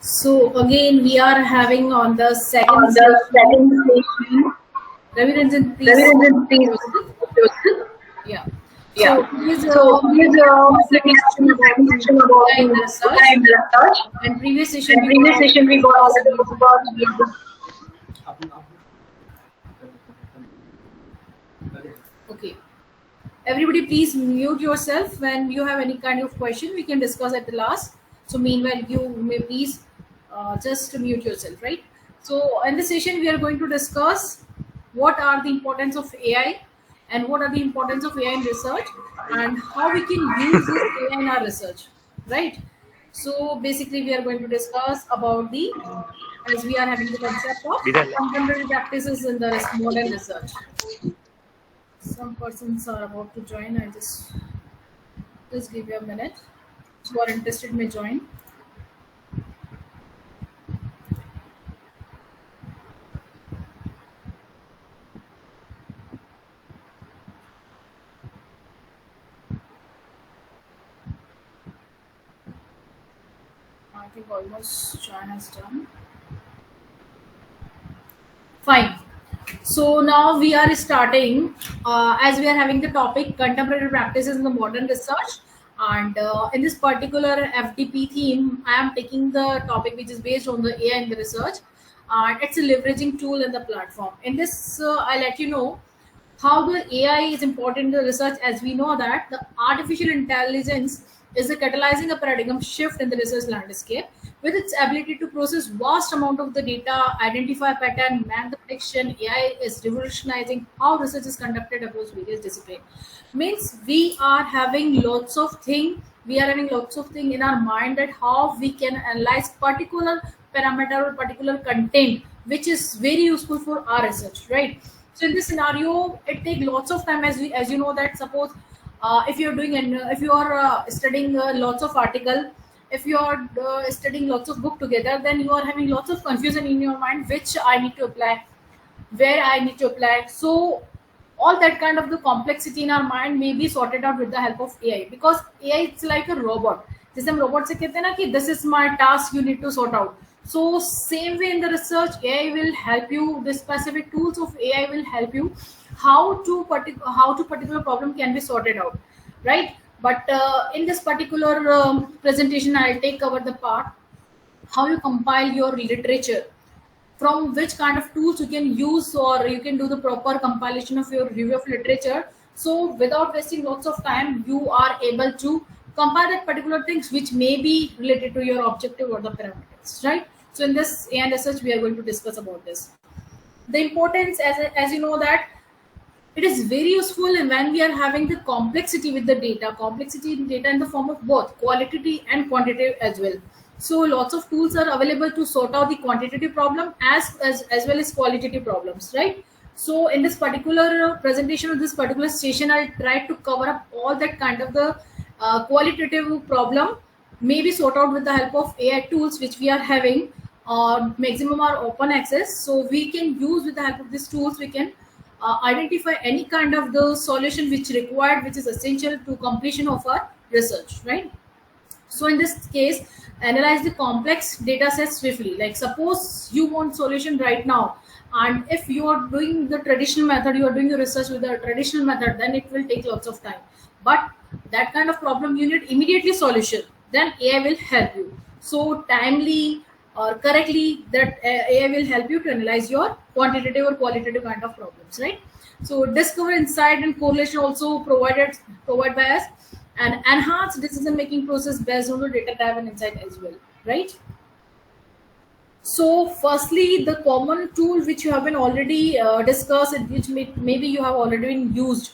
So again, we are having on the On second the session. second station, Ravi Ranjan, please. Raviranjan, please Yourself. yourself. Yeah. Yeah. So today's So we'll here's be having the we'll be second having session the about second the session about AI the in the AI research. and research. And previous session And we got previous already session we got discussed already about the. discussed. Okay. Everybody, please mute yourself when you have any kind of question. We can discuss at the last. So meanwhile, you may please just mute yourself, right? So in this session, we are going to discuss what are the importance of AI and what are the importance of AI in research and how we can use this AI in our research, right? So basically, we are going to discuss about the as we are having the concept of contemporary practices in the modern research. Some persons are about to join. I just give you a minute. Who are interested may join. I think almost join has done. Fine. So now we are starting as we are having the topic contemporary practices in the modern research. And in this particular FDP theme, I am taking the topic which is based on the AI in the research. It's a leveraging tool in the platform. In this, I let you know how the AI is important in the research, as we know that the artificial intelligence is catalyzing a paradigm shift in the research landscape. With its ability to process vast amount of the data, identify pattern, make the prediction, AI is revolutionizing how research is conducted across various disciplines. Means we are having lots of thing. We are having lots of thing in our mind that how we can analyze particular parameter or particular content, which is very useful for our research, right? So in this scenario, it takes lots of time, as you know that suppose if you're doing and if you are studying lots of article, if you are studying lots of book together, then you are having lots of confusion in your mind, which I need to apply, where I need to apply. So all that kind of the complexity in our mind may be sorted out with the help of AI, because AI it's like a robot. जैसे हम robot से कहते हैं ना कि this is my task, you need to sort out. So same way in the research, AI will help you. The specific tools of AI will help you how to particular problem can be sorted out, right? But in this particular presentation, I'll take cover the part how you compile your literature, from which kind of tools you can use, or you can do the proper compilation of your review of literature. So without wasting lots of time, you are able to compile that particular things which may be related to your objective or the parameters, right? So in this and research, we are going to discuss about this. The importance, as you know that it is very useful when we are having the complexity with the data, complexity in data in the form of both qualitative and quantitative as well. So lots of tools are available to sort out the quantitative problem as well as qualitative problems, right? So in this particular presentation of this particular session, I'll try to cover up all that kind of the qualitative problem, maybe sort out with the help of AI tools which we are having. Maximum are open access, so we can use with the help of these tools, we can identify any kind of the solution which required, which is essential to completion of our research, right? So in this case, analyze the complex data sets swiftly. Like suppose you want solution right now, and if you are doing the traditional method, you are doing your research with the traditional method, then it will take lots of time. But that kind of problem you need immediately solution, then AI will help you. So timely or correctly, that AI will help you to analyze your quantitative or qualitative kind of problems, right? So discover insight and correlation also provided by us, and enhance decision making process based on the data type and insight as well, right? So firstly, the common tool which you have been already discussed, and which maybe you have already been used.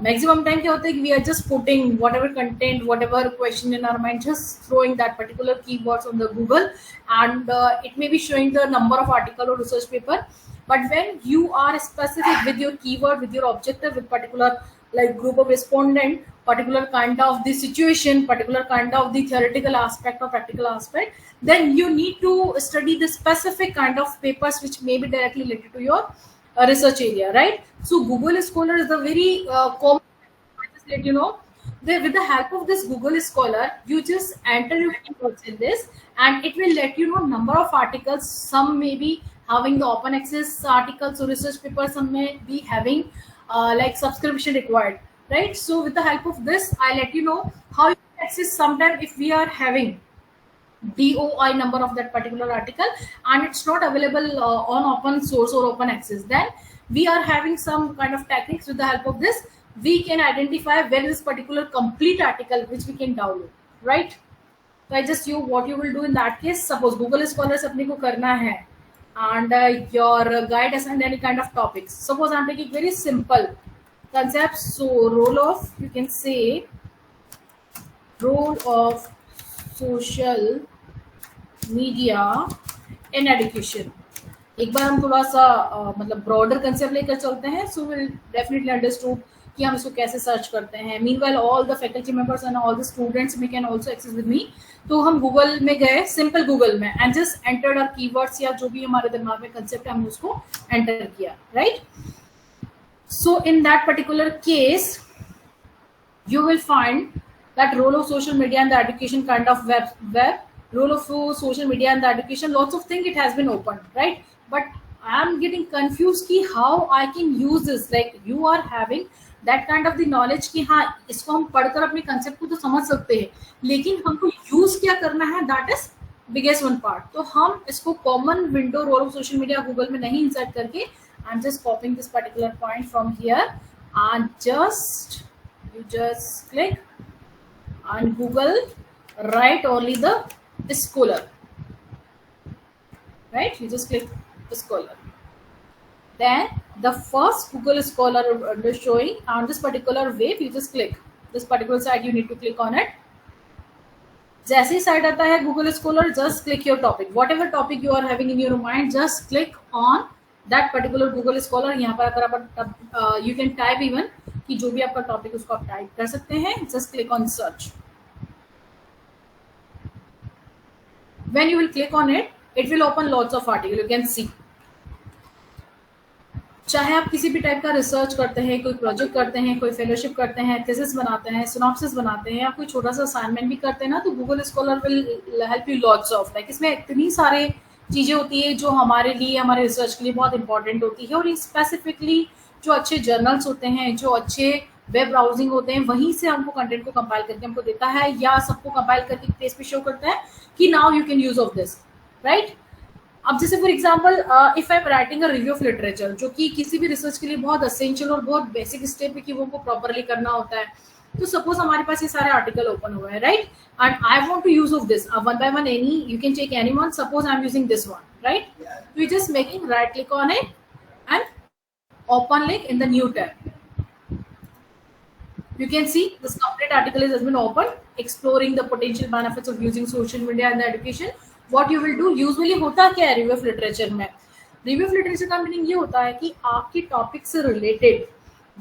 Maximum time क्या होता है कि we are just putting whatever content, whatever question in our mind, just throwing that particular keywords on the Google, and it may be showing the number of article or research paper. But when you are specific with your keyword, with your objective, with particular like group of respondent, particular kind of the situation, particular kind of the theoretical aspect or practical aspect, then you need to study the specific kind of papers which may be directly related to your research area, right? So Google Scholar is a very common. I just let you know. With the help of this Google Scholar, you just enter your keywords in this, and it will let you know number of articles. Some may be having the open access articles or research papers. Some may be having like subscription required, right? So with the help of this, I let you know how you can access. Sometime if we are having DOI number of that particular article and it's not available on open source or open access, then we are having some kind of techniques. With the help of this, we can identify where this particular complete article which we can download, right? So I just you what you will do in that case, suppose Google Scholar se apne ko karna hai, and your guide assigned any kind of topics. Suppose I'm taking very simple concepts. So role of, you can say, role of social media in education. एक बार हम थोड़ा सा मतलब broader concept लेकर चलते हैं. So will definitely understood कि हम इसको कैसे सर्च करते हैं. Meanwhile all the faculty members and all the students may can also access with me. तो हम गूगल में गए, सिंपल गूगल में, and just entered our keywords या जो भी हमारे दिमाग में कंसेप्ट है हमने उसको एंटर किया, right? So in that particular case you will find that role of social media and the education kind of web role of social media and the education, lots of things it has been opened, right? But I am getting confused ki how I can use this. Like you are having that kind of the knowledge कि हाँ इसको हम पढ़कर अपने concept को तो समझ सकते हैं, लेकिन हमको use क्या करना है, that is biggest one part. तो हम इसको common window role of social media Google में नहीं insert करके, I'm just copying this particular point from here and you just click on Google, write only the Scholar, right? You just click the Scholar. Then the first Google Scholar is showing on this particular wave. You just click this particular site. You need to click on it. जैसे ही site आता है Google Scholar, just click your topic, whatever topic you are having in your mind. Just click on that particular Google Scholar. यहाँ पर अगर आप you can type even कि जो भी आपका टॉपिक उसको आप टाइप कर सकते हैं. Just click on search. When you will click on it, it will open lots of articles. You can see. चाहे आप किसी भी टाइप का रिसर्च करते हैं, कोई प्रोजेक्ट करते हैं, कोई फेलोशिप करते हैं, थीसिस बनाते हैं, सिनॉप्सिस बनाते हैं, या कोई छोटा सा असाइनमेंट भी करते हैं ना, तो Google scholar will help you lots of. Like इसमें इतनी सारे चीज़ें होती है जो हमारे लिए, हमारे रिसर्च के लिए बहुत इंपॉर्टेंट होती है. और स्पेसिफिकली जो अच्छे जर्नल्स होते हैं, जो अच्छे वेब ब्राउजिंग होते हैं, वहीं से हमको कंटेंट को कंपाइल करके हमको देता है, या सबको कंपाइल करके पेज पे शो करता है कि now you can use of this, right? अब जैसे for example if I am writing a review of literature, जो कि किसी भी रिसर्च के लिए बहुत असेंशियल और बहुत बेसिक स्टेप है कि वो को प्रॉपरली करना होता है. तो सपोज हमारे पास ये सारे आर्टिकल ओपन हुए हैं, right? And I want to use of this one by one, any you can take any one. Suppose I am using this one, right? तो you just making right click on it and open link in the new tab. You can see this complete article has been opened, exploring the potential benefits of using social media in the education. What you will do, usually होता क्या है review of literature में? Review of literature का meaning ये होता है कि आपकी टॉपिक से रिलेटेड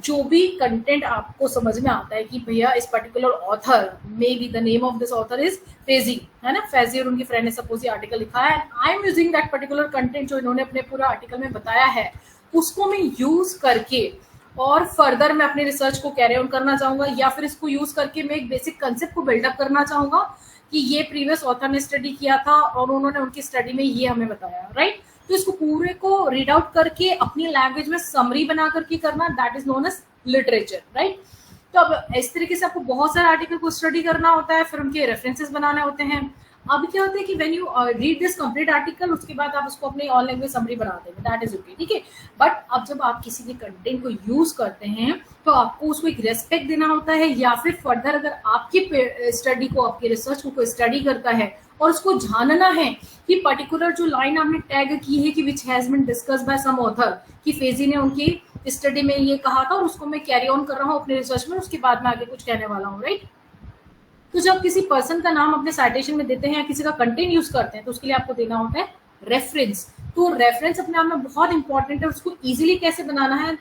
जो भी कंटेंट आपको समझ में आता है कि भैया इस particular author, may be the name of this author is फेजी, है ना? फेजी और उनकी फ्रेंड ने सपोज ये आर्टिकल लिखा है. आई am using that particular content जो इन्होंने अपने पूरा आर्टिकल में बताया है, उसको मैं यूज करके और फर्दर मैं अपने रिसर्च को कैरी ऑन करना चाहूंगा, या फिर इसको यूज करके मैं एक बेसिक कंसेप्ट को बिल्डअप करना चाहूंगा कि ये प्रीवियस ऑथर ने स्टडी किया था और उन्होंने उनकी स्टडी में ये हमें बताया, राइट? तो इसको पूरे को रीड आउट करके अपनी लैंग्वेज में समरी बना करके करना, that is known as literature, right? तो अब इस तरीके से आपको बहुत सारे आर्टिकल को स्टडी करना होता है, फिर उनके रेफरेंसेस बनाने होते हैं. अब क्या होता है कि when you read this complete article, उसके बाद आप उसको अपनी ऑन लैंग्वेज समरी बना देंगे, दैट इज ओके, ठीक है? बट अब जब आप किसी भी कंटेंट को यूज करते हैं तो आपको उसको एक रेस्पेक्ट देना होता है, या फिर फर्दर अगर आपकी स्टडी को, आपकी रिसर्च को कोई स्टडी करता है और उसको जानना है कि पर्टिकुलर जो लाइन आपने टैग की है कि which has been discuss by some author, कि फेजी ने उनकी स्टडी में ये कहा था और उसको मैं कैरी ऑन कर रहा हूँ अपने रिसर्च में, उसके बाद मैं आगे कुछ कहने वाला हूँ, राइट? तो जब किसी पर्सन का नाम अपने साइटेशन में देते हैं या किसी का कंटेंट यूज करते हैं, तो उसके लिए आपको देना होता है रेफरेंस. तो रेफरेंस अपने आप में बहुत इंपॉर्टेंट है. उसको इजीली कैसे बनाना है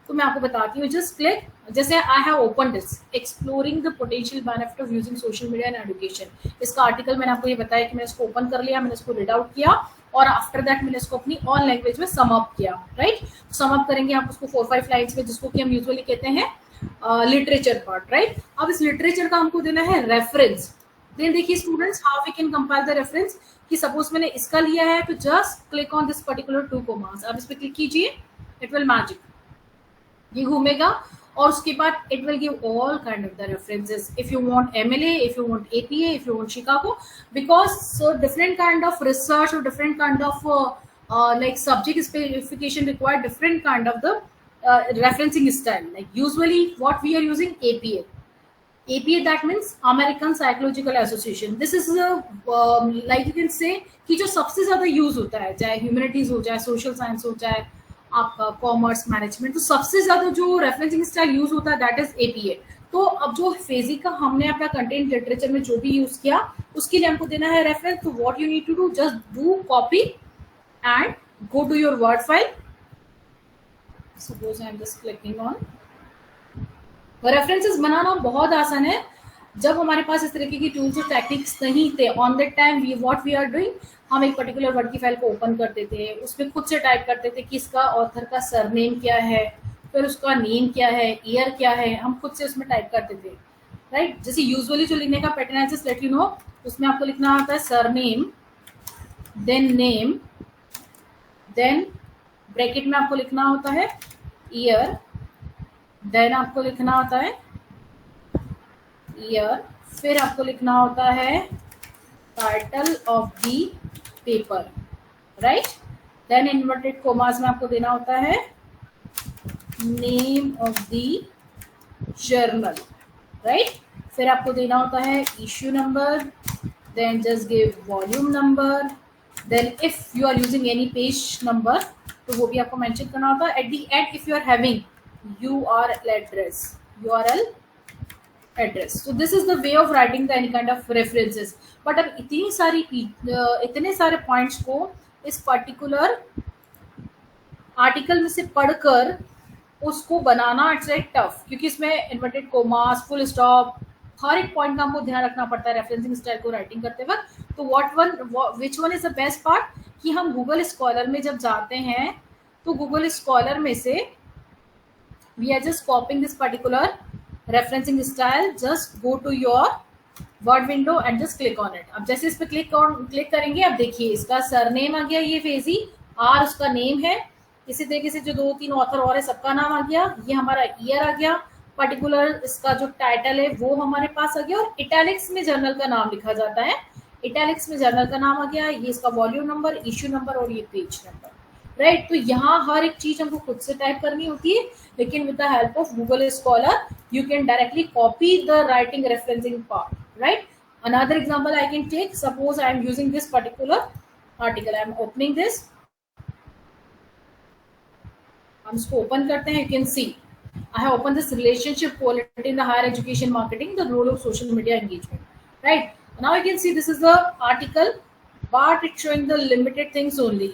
तो मैं आपको बताती हूँ. जस्ट क्लिक, जैसे आई have open this exploring the potential benefit of using social media in education. इसका आर्टिकल मैंने आपको ये बताया कि मैंने इसको ओपन कर लिया, मैंने इसको रीड आउट किया और आफ्टर दैट मैंने इसको अपनी ऑन लैंग्वेज में सम अप किया, राइट? सम अप करेंगे आप उसको 4-5 लाइन्स में, जिसको कि हम यूजुअली कहते हैं लिटरेचर पार्ट, राइट। अब इस लिटरेचर का हमको देना है रेफरेंस। देन देखिए students, how we can compile the reference, कि सपोज मैंने इसका लिया है तो just click on this particular 2 commas, अब इस पे क्लिक कीजिए, इट विल मैजिक, ये घूमेगा और उसके बाद it will give all kind of the references, if you want MLA, if you want APA, if you want Chicago, because so different kind of research or different kind of like subject specification require different kind of the referencing style. Like usually what we are using APA. APA, that means American Psychological Association. This is like you can say कि जो सबसे ज्यादा use होता है, चाहे humanities हो, चाहे social science हो, चाहे आपका कॉमर्स मैनेजमेंट, तो सबसे ज्यादा जो रेफरेंसिंग स्टाइल यूज होता है दैट इज एपीए। तो अब जो फेजी का हमने अपना कंटेंट लिटरेचर में जो भी यूज किया उसके लिए हमको देना है रेफरेंस। तो what you need to do, just do copy and go to your word file. Suppose I am just clicking on. References बनाना बहुत आसान है। जब हमारे पास इस तरीके की टूल्स और टेक्निक्स नहीं थे, on that time we what we are doing, हम एक पर्टिकुलर वर्ड की फाइल को ओपन करते थे, उसमें खुद से टाइप करते थे कि इसका ऑथर का सरनेम क्या है, फिर उसका नेम क्या है, ईयर क्या है, हम खुद से उसमें टाइप करते थे, राइट। जैसे यूजुअली जो लिखने का पैटर्न है, जस्ट लेट यू नो, उसमें आपको लिखना होता है surname, then name, then bracket में आपको लिखना होता है ईयर, देन आपको लिखना होता है ईयर, फिर आपको लिखना होता है title of the paper, right. Then inverted commas में आपको देना होता है name of the journal, right. फिर आपको देना होता है issue number, then just give volume number, then if you are using any page number तो वो भी आपको मेंशन करना होता है। At the end if you are having URL address, URL address. So this is the way of writing the any kind of references. But अब इतने सारे पॉइंट्स को इस पर्टिकुलर आर्टिकल में से पढ़कर उसको बनाना इट्स लाइक टफ, क्योंकि इसमें इन्वर्टेड कोमास, फुल स्टॉप, हर एक पॉइंट का हमको ध्यान रखना पड़ता है रेफरेंसिंग स्टाइल को राइटिंग करते वक्त। तो which one is the best part, कि हम गूगल स्कॉलर में जब जाते हैं तो गूगल स्कॉलर में से we are just copying this particular referencing style, just go to your word window and just click on it। अब जैसे इस पे क्लिक करेंगे, अब देखिए इसका सरनेम आ गया, ये फेजी आर उसका नेम है, इसी तरीके से जो 2-3 ऑथर और है सबका नाम आ गया, ये हमारा ईयर आ गया, पर्टिकुलर इसका जो टाइटल है वो हमारे पास आ गया, और इटैलिक्स में जर्नल का नाम लिखा जाता है, इटैलिक्स में जर्नल का नाम आ गया, ये इसका वॉल्यूम नंबर, इश्यू नंबर और ये पेज नंबर, राइट। तो यहाँ हर एक चीज हमको खुद से टाइप करनी होती है, लेकिन with the help of Google scholar you can directly copy the writing referencing part, right. Another example I can take, suppose I am using this particular article, I am opening this, हम इसको open करते हैं, you can see I have open this relationship quality in the higher education marketing, the role of social media engagement, right. Now you can see this is the article but it showing the limited things only,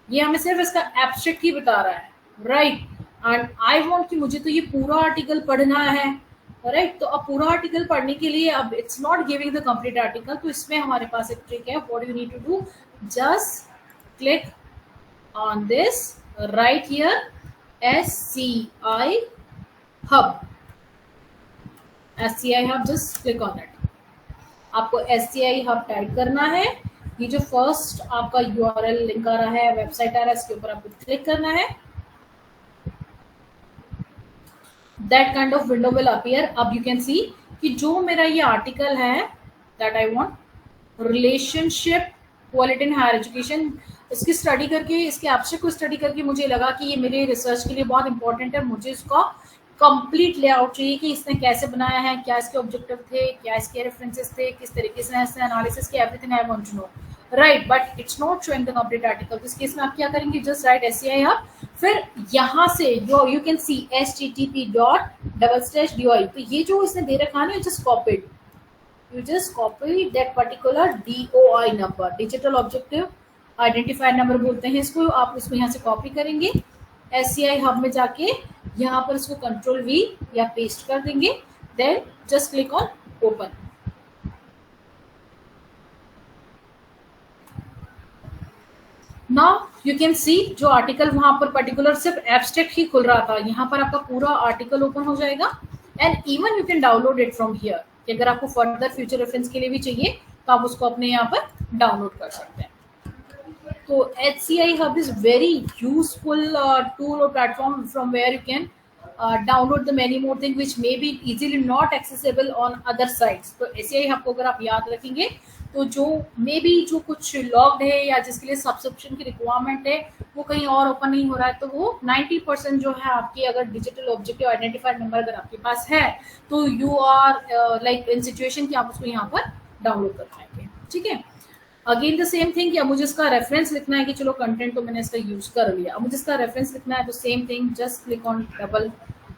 ये हमें सिर्फ इसका abstract ही बता रहा है, right. And I want कि मुझे तो ये पूरा आर्टिकल पढ़ना है, राइट। तो अब पूरा आर्टिकल पढ़ने के लिए अब it's not giving the complete article, तो इसमें हमारे पास एक ट्रिक है, what you need to do, just click on this right here SCI hub, just click on it. आपको SCI हब टाइप करना है, ये जो फर्स्ट आपका URL लिंक आ रहा है, वेबसाइट आ रहा है, इसके ऊपर आपको क्लिक करना है, that kind of window will appear. अब यू कैन सी कि जो मेरा ये आर्टिकल है that I want, relationship quality in higher education, इसकी स्टडी करके, इसके एब्स्ट्रैक्ट को स्टडी करके मुझे लगा कि ये मेरे रिसर्च के लिए बहुत इंपॉर्टेंट है, मुझे इसका कंप्लीट लेआउट चाहिए कि इसने कैसे बनाया है, क्या इसके ऑब्जेक्टिव थे, क्या इसके रेफरेंसेस थे, किस तरीके से इसने एनालिसिस किया, everything I want to know, right. But it's not showing the complete article, तो इस केस में आप क्या करेंगे, जस्ट राइट SCI हब, फिर यहाँ से जो यू कैन सी http://doi, तो ये जो इसने दे रखा है ना, you just copy that particular DOI number, digital objective identifier number बोलते हैं इसको, आप इसको यहाँ से कॉपी करेंगे, SCI हब में जाके यहाँ पर इसको Ctrl+V या पेस्ट कर देंगे, then just click on open. Now you can see जो आर्टिकल वहां पर पर्टिकुलर सिर्फ एब्स्ट्रैक्ट ही खुल रहा था, यहाँ पर आपका पूरा आर्टिकल ओपन हो जाएगा and even you can download it from here कि अगर आपको फर्दर फ्यूचर रेफरेंस के लिए भी चाहिए तो आप उसको अपने यहाँ पर डाउनलोड कर सकते हैं. So HCI Hub is very useful tool or platform from where you can download the many more things which may be easily not accessible on other sites. तो HCI Hub को अगर आप याद रखेंगे तो जो मे बी जो कुछ लॉग्ड है या जिसके लिए सब्सक्रिप्शन की रिक्वायरमेंट है वो कहीं और ओपन नहीं हो रहा है, तो वो 90% जो है आपकी अगर डिजिटल ऑब्जेक्टिव आइडेंटिफाइड नंबर अगर आपके पास है तो you are like in situation कि आप उसको यहाँ पर डाउनलोड कर पाएंगे. ठीक है. अगेन द सेम थिंग कि अब मुझे इसका रेफरेंस लिखना है कि चलो कंटेंट तो मैंने इसका यूज कर लिया, अब मुझे इसका रेफरेंस लिखना है तो same thing just click on double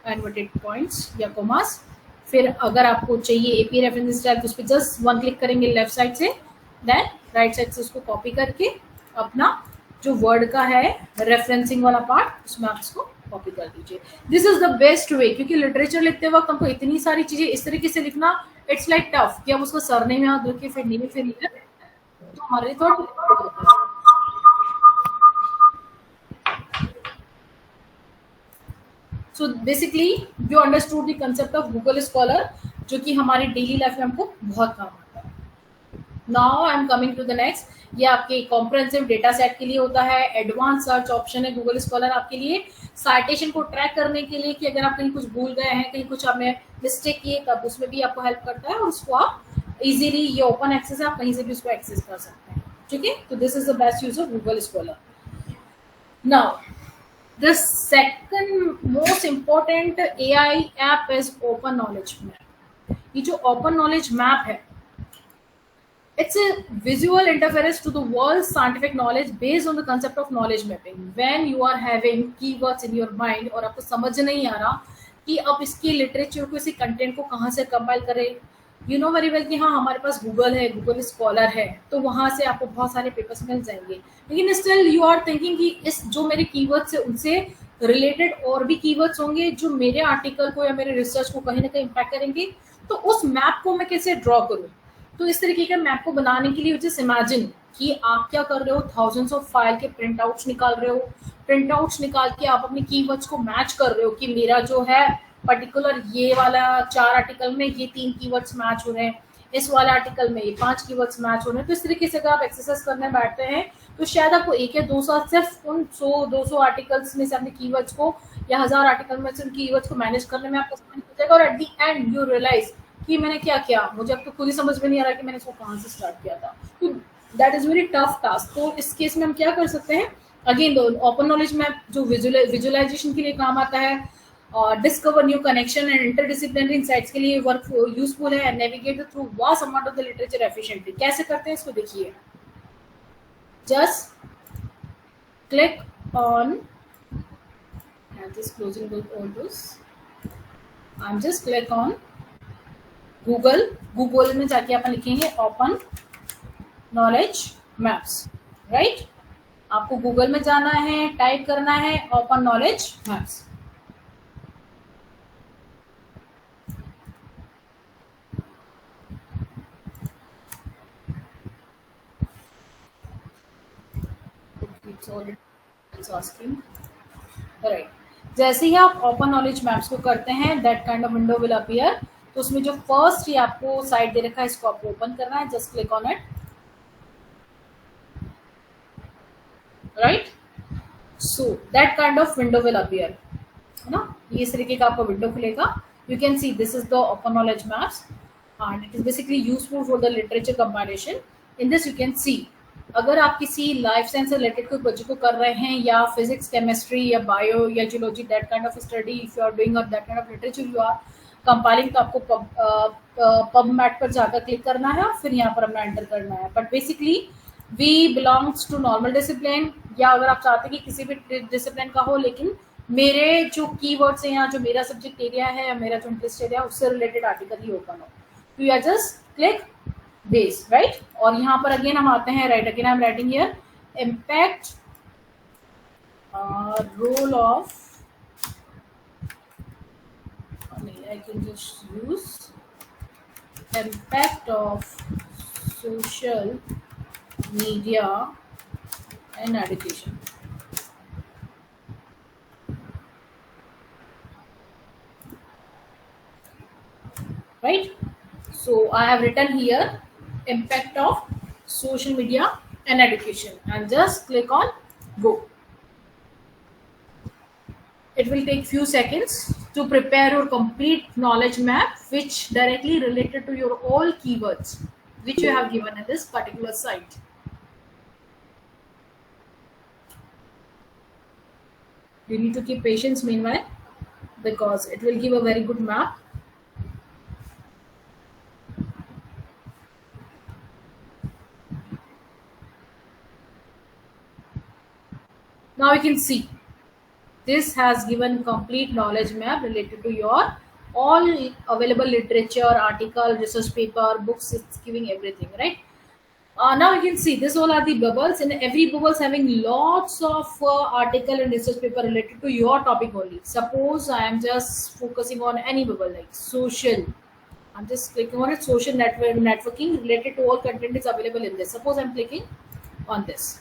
inverted points या कोमास. फिर अगर आपको चाहिए एपी रेफरेंस टाइप तो उस पर जस्ट वन क्लिक करेंगे लेफ्ट साइड से, देन राइट साइड से उसको कॉपी करके अपना जो वर्ड का है रेफरेंसिंग वाला पार्ट उसमें आप इसको कॉपी कर दीजिए. This is the best way, क्योंकि लिटरेचर लिखते वक्त हमको इतनी सारी चीजें इस तरीके से लिखना इट्स लाइक टफ कि हम उसको सरने में याद रखिए फिर नहीं फिर लिखे तो हमारे लिए थोड़ा difficult होता है. So basically you understood the concept of Google Scholar जो कि हमारी डेली लाइफ में हमको बहुत काम आता है. Now I am coming to the next. ये आपके कॉम्प्रिहेंसिव डेटा सेट के लिए होता है. एडवांस सर्च ऑप्शन है गूगल स्कॉलर आपके लिए साइटेशन को ट्रैक करने के लिए कि अगर आप कहीं कुछ भूल गए हैं, कहीं कुछ आपने मिस्टेक किए तब उसमें भी आपको हेल्प करता है और उसको आप इजीली ये ओपन एक्सेस है, आप कहीं से भी उसको एक्सेस कर सकते हैं. ठीक है. तो this is the best use of Google scholar. Now the second most important AI app is open knowledge map. ये जो ओपन नॉलेज मैप है it's a visual interface to the world's scientific knowledge based on the concept of knowledge mapping. When you are having keywords in your mind और आपको समझ नहीं आ रहा कि अब इसके लिटरेचर को, इसी कंटेंट को कहाँ से कंपाइल करें, यू नो वेरी वेल कि हाँ हमारे पास गूगल है, गूगल स्कॉलर है, तो वहाँ से आपको बहुत सारे पेपर्स मिल जाएंगे. लेकिन स्टिल यू आर थिंकिंग कि इस जो मेरे कीवर्ड्स है उनसे रिलेटेड और भी कीवर्ड्स होंगे जो मेरे आर्टिकल को या मेरे रिसर्च को कहीं ना कहीं इम्पैक्ट करेंगे, तो उस मैप को मैं कैसे ड्रॉ करूँ. तो इस तरीके के मैप को बनाने के लिए जस्ट इमेजिन कि आप क्या कर रहे हो, थाउजेंड्स ऑफ फाइल के प्रिंट आउट्स निकाल रहे हो. प्रिंट आउट्स निकाल के आप अपने कीवर्ड्स को मैच कर रहे हो कि मेरा जो है पर्टिकुलर ये वाला 4 आर्टिकल में ये 3 कीवर्ड्स मैच हो रहे हैं, इस वाले आर्टिकल में ये 5 कीवर्ड्स मैच हो रहे हैं. तो इस तरीके से अगर आप एक्सरसाइज करने बैठते हैं तो शायद आपको 1 या 2 साल सिर्फ उन 100-200 आर्टिकल्स में से अपने कीवर्ड्स को या 1000 आर्टिकल में से उन कीवर्ड्स को मैनेज करने में आपको समय हो जाएगा और at the end you realise कि मैंने क्या किया, मुझे अब तो खुद ही समझ में नहीं आ रहा कि मैंने इसको कहाँ से स्टार्ट किया था. तो that is very tough task. तो इस केस में हम क्या कर सकते हैं, अगेन ओपन नॉलेज मैप जो विजुअलाइजेशन के लिए काम आता है और discover new connection and interdisciplinary insights के लिए वर्क यूजफुल है. Navigate through vast amount of the literature efficiently. कैसे करते हैं इसको देखिए. Just click on I am just click on Google में जाके अपन लिखेंगे ओपन नॉलेज मैप्स. राइट. आपको गूगल में जाना है, टाइप करना है ओपन नॉलेज मैप्स. राइट. जैसे ही आप ओपन नॉलेज मैप्स को करते हैं that kind of window will appear. तो उसमें जो फर्स्ट ही आपको साइट दे रखा है इसको आपको ओपन करना है. Just click on it. Right. So that kind of window will appear, है ना. ये इस तरीके का आपका विंडो खुलेगा. You can see this is the open knowledge maps and it is basically useful for the literature compilation. In this you can सी अगर आप किसी लाइफ साइंस से रिलेटेड कोई प्रोजेक्ट को कर रहे हैं या फिजिक्स, केमिस्ट्री या बायो या geology that kind of study if you are doing or that kind of literature you are compiling, तो आपको पबमेट पर जाकर क्लिक करना है और फिर यहाँ पर अपना एंटर करना है. But basically we belongs to normal discipline, या अगर आप चाहते हैं कि किसी भी डिसिप्लिन का हो लेकिन मेरे जो कीवर्ड्स हैं या जो मेरा सब्जेक्ट एरिया है या मेरा जो इंटरेस्ट एरिया है उससे रिलेटेड आर्टिकल ही ओपन हो, तो you are just click base. Right. और यहाँ पर अगेन हम आते हैं. Right. Again I am writing here impact role of, I can just use impact of social media and education. Right? So I have written here impact of social media and education, and just click on go. It will take few seconds to prepare your complete knowledge map, which directly related to your all keywords which you have given at this particular site. You need to keep patience meanwhile, because it will give a very good map. Now you can see this has given complete knowledge map related to your all available literature, article, research paper, books. It's giving everything, right? Now you can see this all are the bubbles, and every bubbles having lots of article and research paper related to your topic only. Suppose I am just focusing on any bubble like social. I'm just clicking on it. Social networking related to all content is available in this. Suppose I'm clicking on this.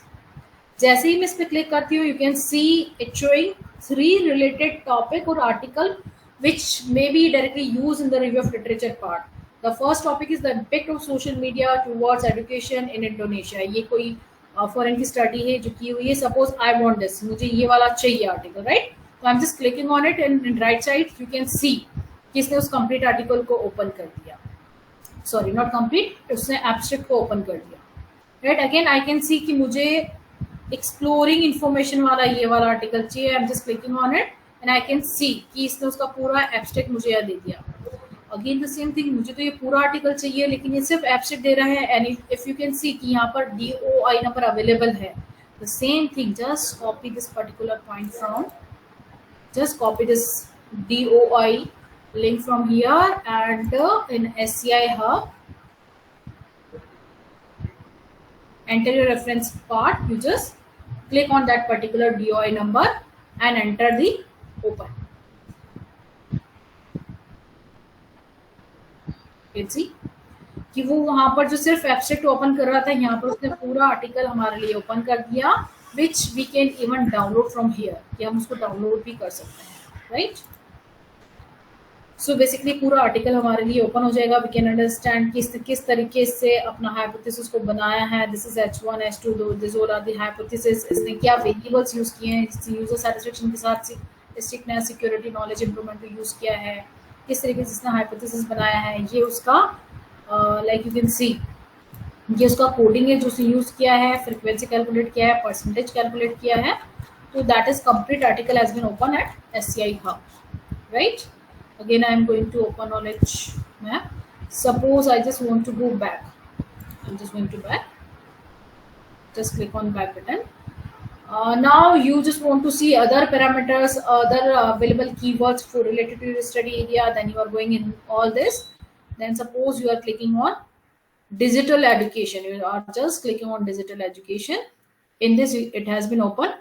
जैसे ही मैं इस पे click करती हूँ, you can see it showing 3 related topic or article which may be directly used in the review of literature part. The first topic is the impact of social media towards education in Indonesia. ये कोई foreign की study है जो की हुई है. Suppose I want this, मुझे ये वाला चाहिए आर्टिकल, राइट? तो I am just clicking on it, and in right side you can see कि इसने उस कंप्लीट आर्टिकल को ओपन कर दिया. सॉरी, नॉट कंप्लीट, उसने एब्स्ट्रैक्ट को ओपन कर दिया, right? Again I can see कि मुझे एक्सप्लोरिंग इन्फॉर्मेशन वाला ये वाला आर्टिकल चाहिए. आई am just clicking on it and I can see कि इसने उसका पूरा एब्स्ट्रैक्ट मुझे यहाँ दे दिया. अगेन द सेम थिंग, मुझे तो ये पूरा आर्टिकल चाहिए लेकिन ये सिर्फ एब्स्ट्रैक्ट दे रहा है. And if you can see कि यहाँ पर DOI नंबर अवेलेबल है. The same thing, just copy this particular point from, just copy this DOI link from here, and in SCI Hub, enter your reference part. You just click on that particular DOI number and enter the open. You see कि वो वहां पर जो सिर्फ abstract open कर रहा था, यहाँ पर उसने पूरा आर्टिकल हमारे लिए ओपन कर दिया, which we can even download from here, कि हम उसको डाउनलोड भी कर सकते हैं, राइट? सो बेसिकली पूरा आर्टिकल हमारे लिए ओपन हो जाएगा. वी कैन अंडरस्टैंड किस तरीके से अपना हाइपोथेसिस को बनाया है. This is H1 H2, this all are the hypothesis. इसने क्या वेरिएबल्स यूज किए हैं, यूजर सेटिस्फेक्शन के साथ स्ट्रिक्टनेस, सिक्योरिटी, नॉलेज इंप्रूवमेंट को यूज किया है, किस तरीके से इसने हाइपोथेसिस बनाया है. ये उसका लाइक यू कैन सी ये उसका कोडिंग है जो उसने यूज़ किया है, फ्रीक्वेंसी कैलकुलेट किया है, परसेंटेज कैलकुलेट किया है. तो that is complete article has been open at SCI Hub, right? Again I am going to open knowledge map. Suppose I just want to go back, I am just going to back. just click on back button. Now you just want to see other parameters, other available keywords for related to your study area. Then you are going in all this. Then suppose you are clicking on digital education. You are just clicking on digital education. In this, it has been opened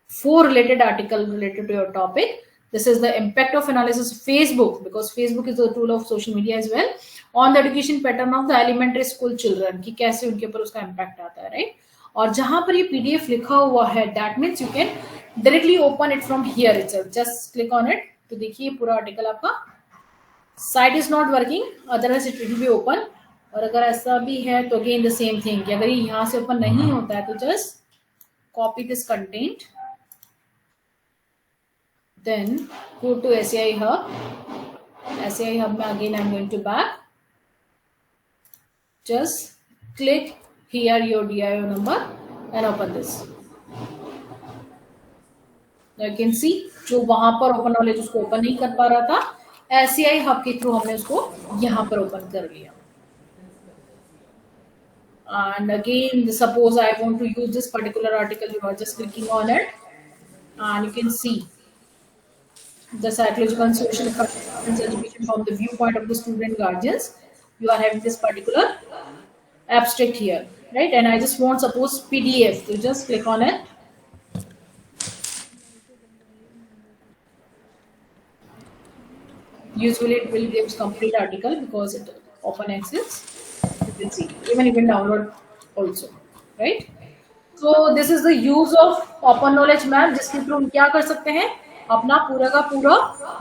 4 related articles related to your topic. This is the impact of analysis of Facebook, because Facebook is a tool of social media as well, on the education pattern of the elementary school children, कि कैसे उनके ऊपर उसका impact आता है, right? और जहां पर ये PDF लिखा हुआ है, that means you can directly open it from here itself. Just click on it. तो देखिए पूरा आर्टिकल आपका. Site is not working, otherwise it will be open. और अगर ऐसा भी है तो again the same thing, कि अगर ये यहाँ से open नहीं होता है तो just copy this content. Then go to SCI Hub. SCI Hub में again I'm going to back. Just click here your DIO number and open this. Now you can see जो वहां पर ओपन नॉलेज उसको open नहीं कर पा रहा था, SCI Hub के थ्रू हमने उसको यहाँ पर ओपन कर लिया. And again, suppose I want to use this particular article, you are just clicking on it, and you can see the psychological and social effects of education from the viewpoint of the student guardians. You are having this particular abstract here, right? And I just want suppose PDF, so just click on it. Usually it will give complete article because it open access. You can see, even you can download also, right? So this is the use of open knowledge map, जिसके through हम क्या कर सकते हैं, अपना पूरा का पूरा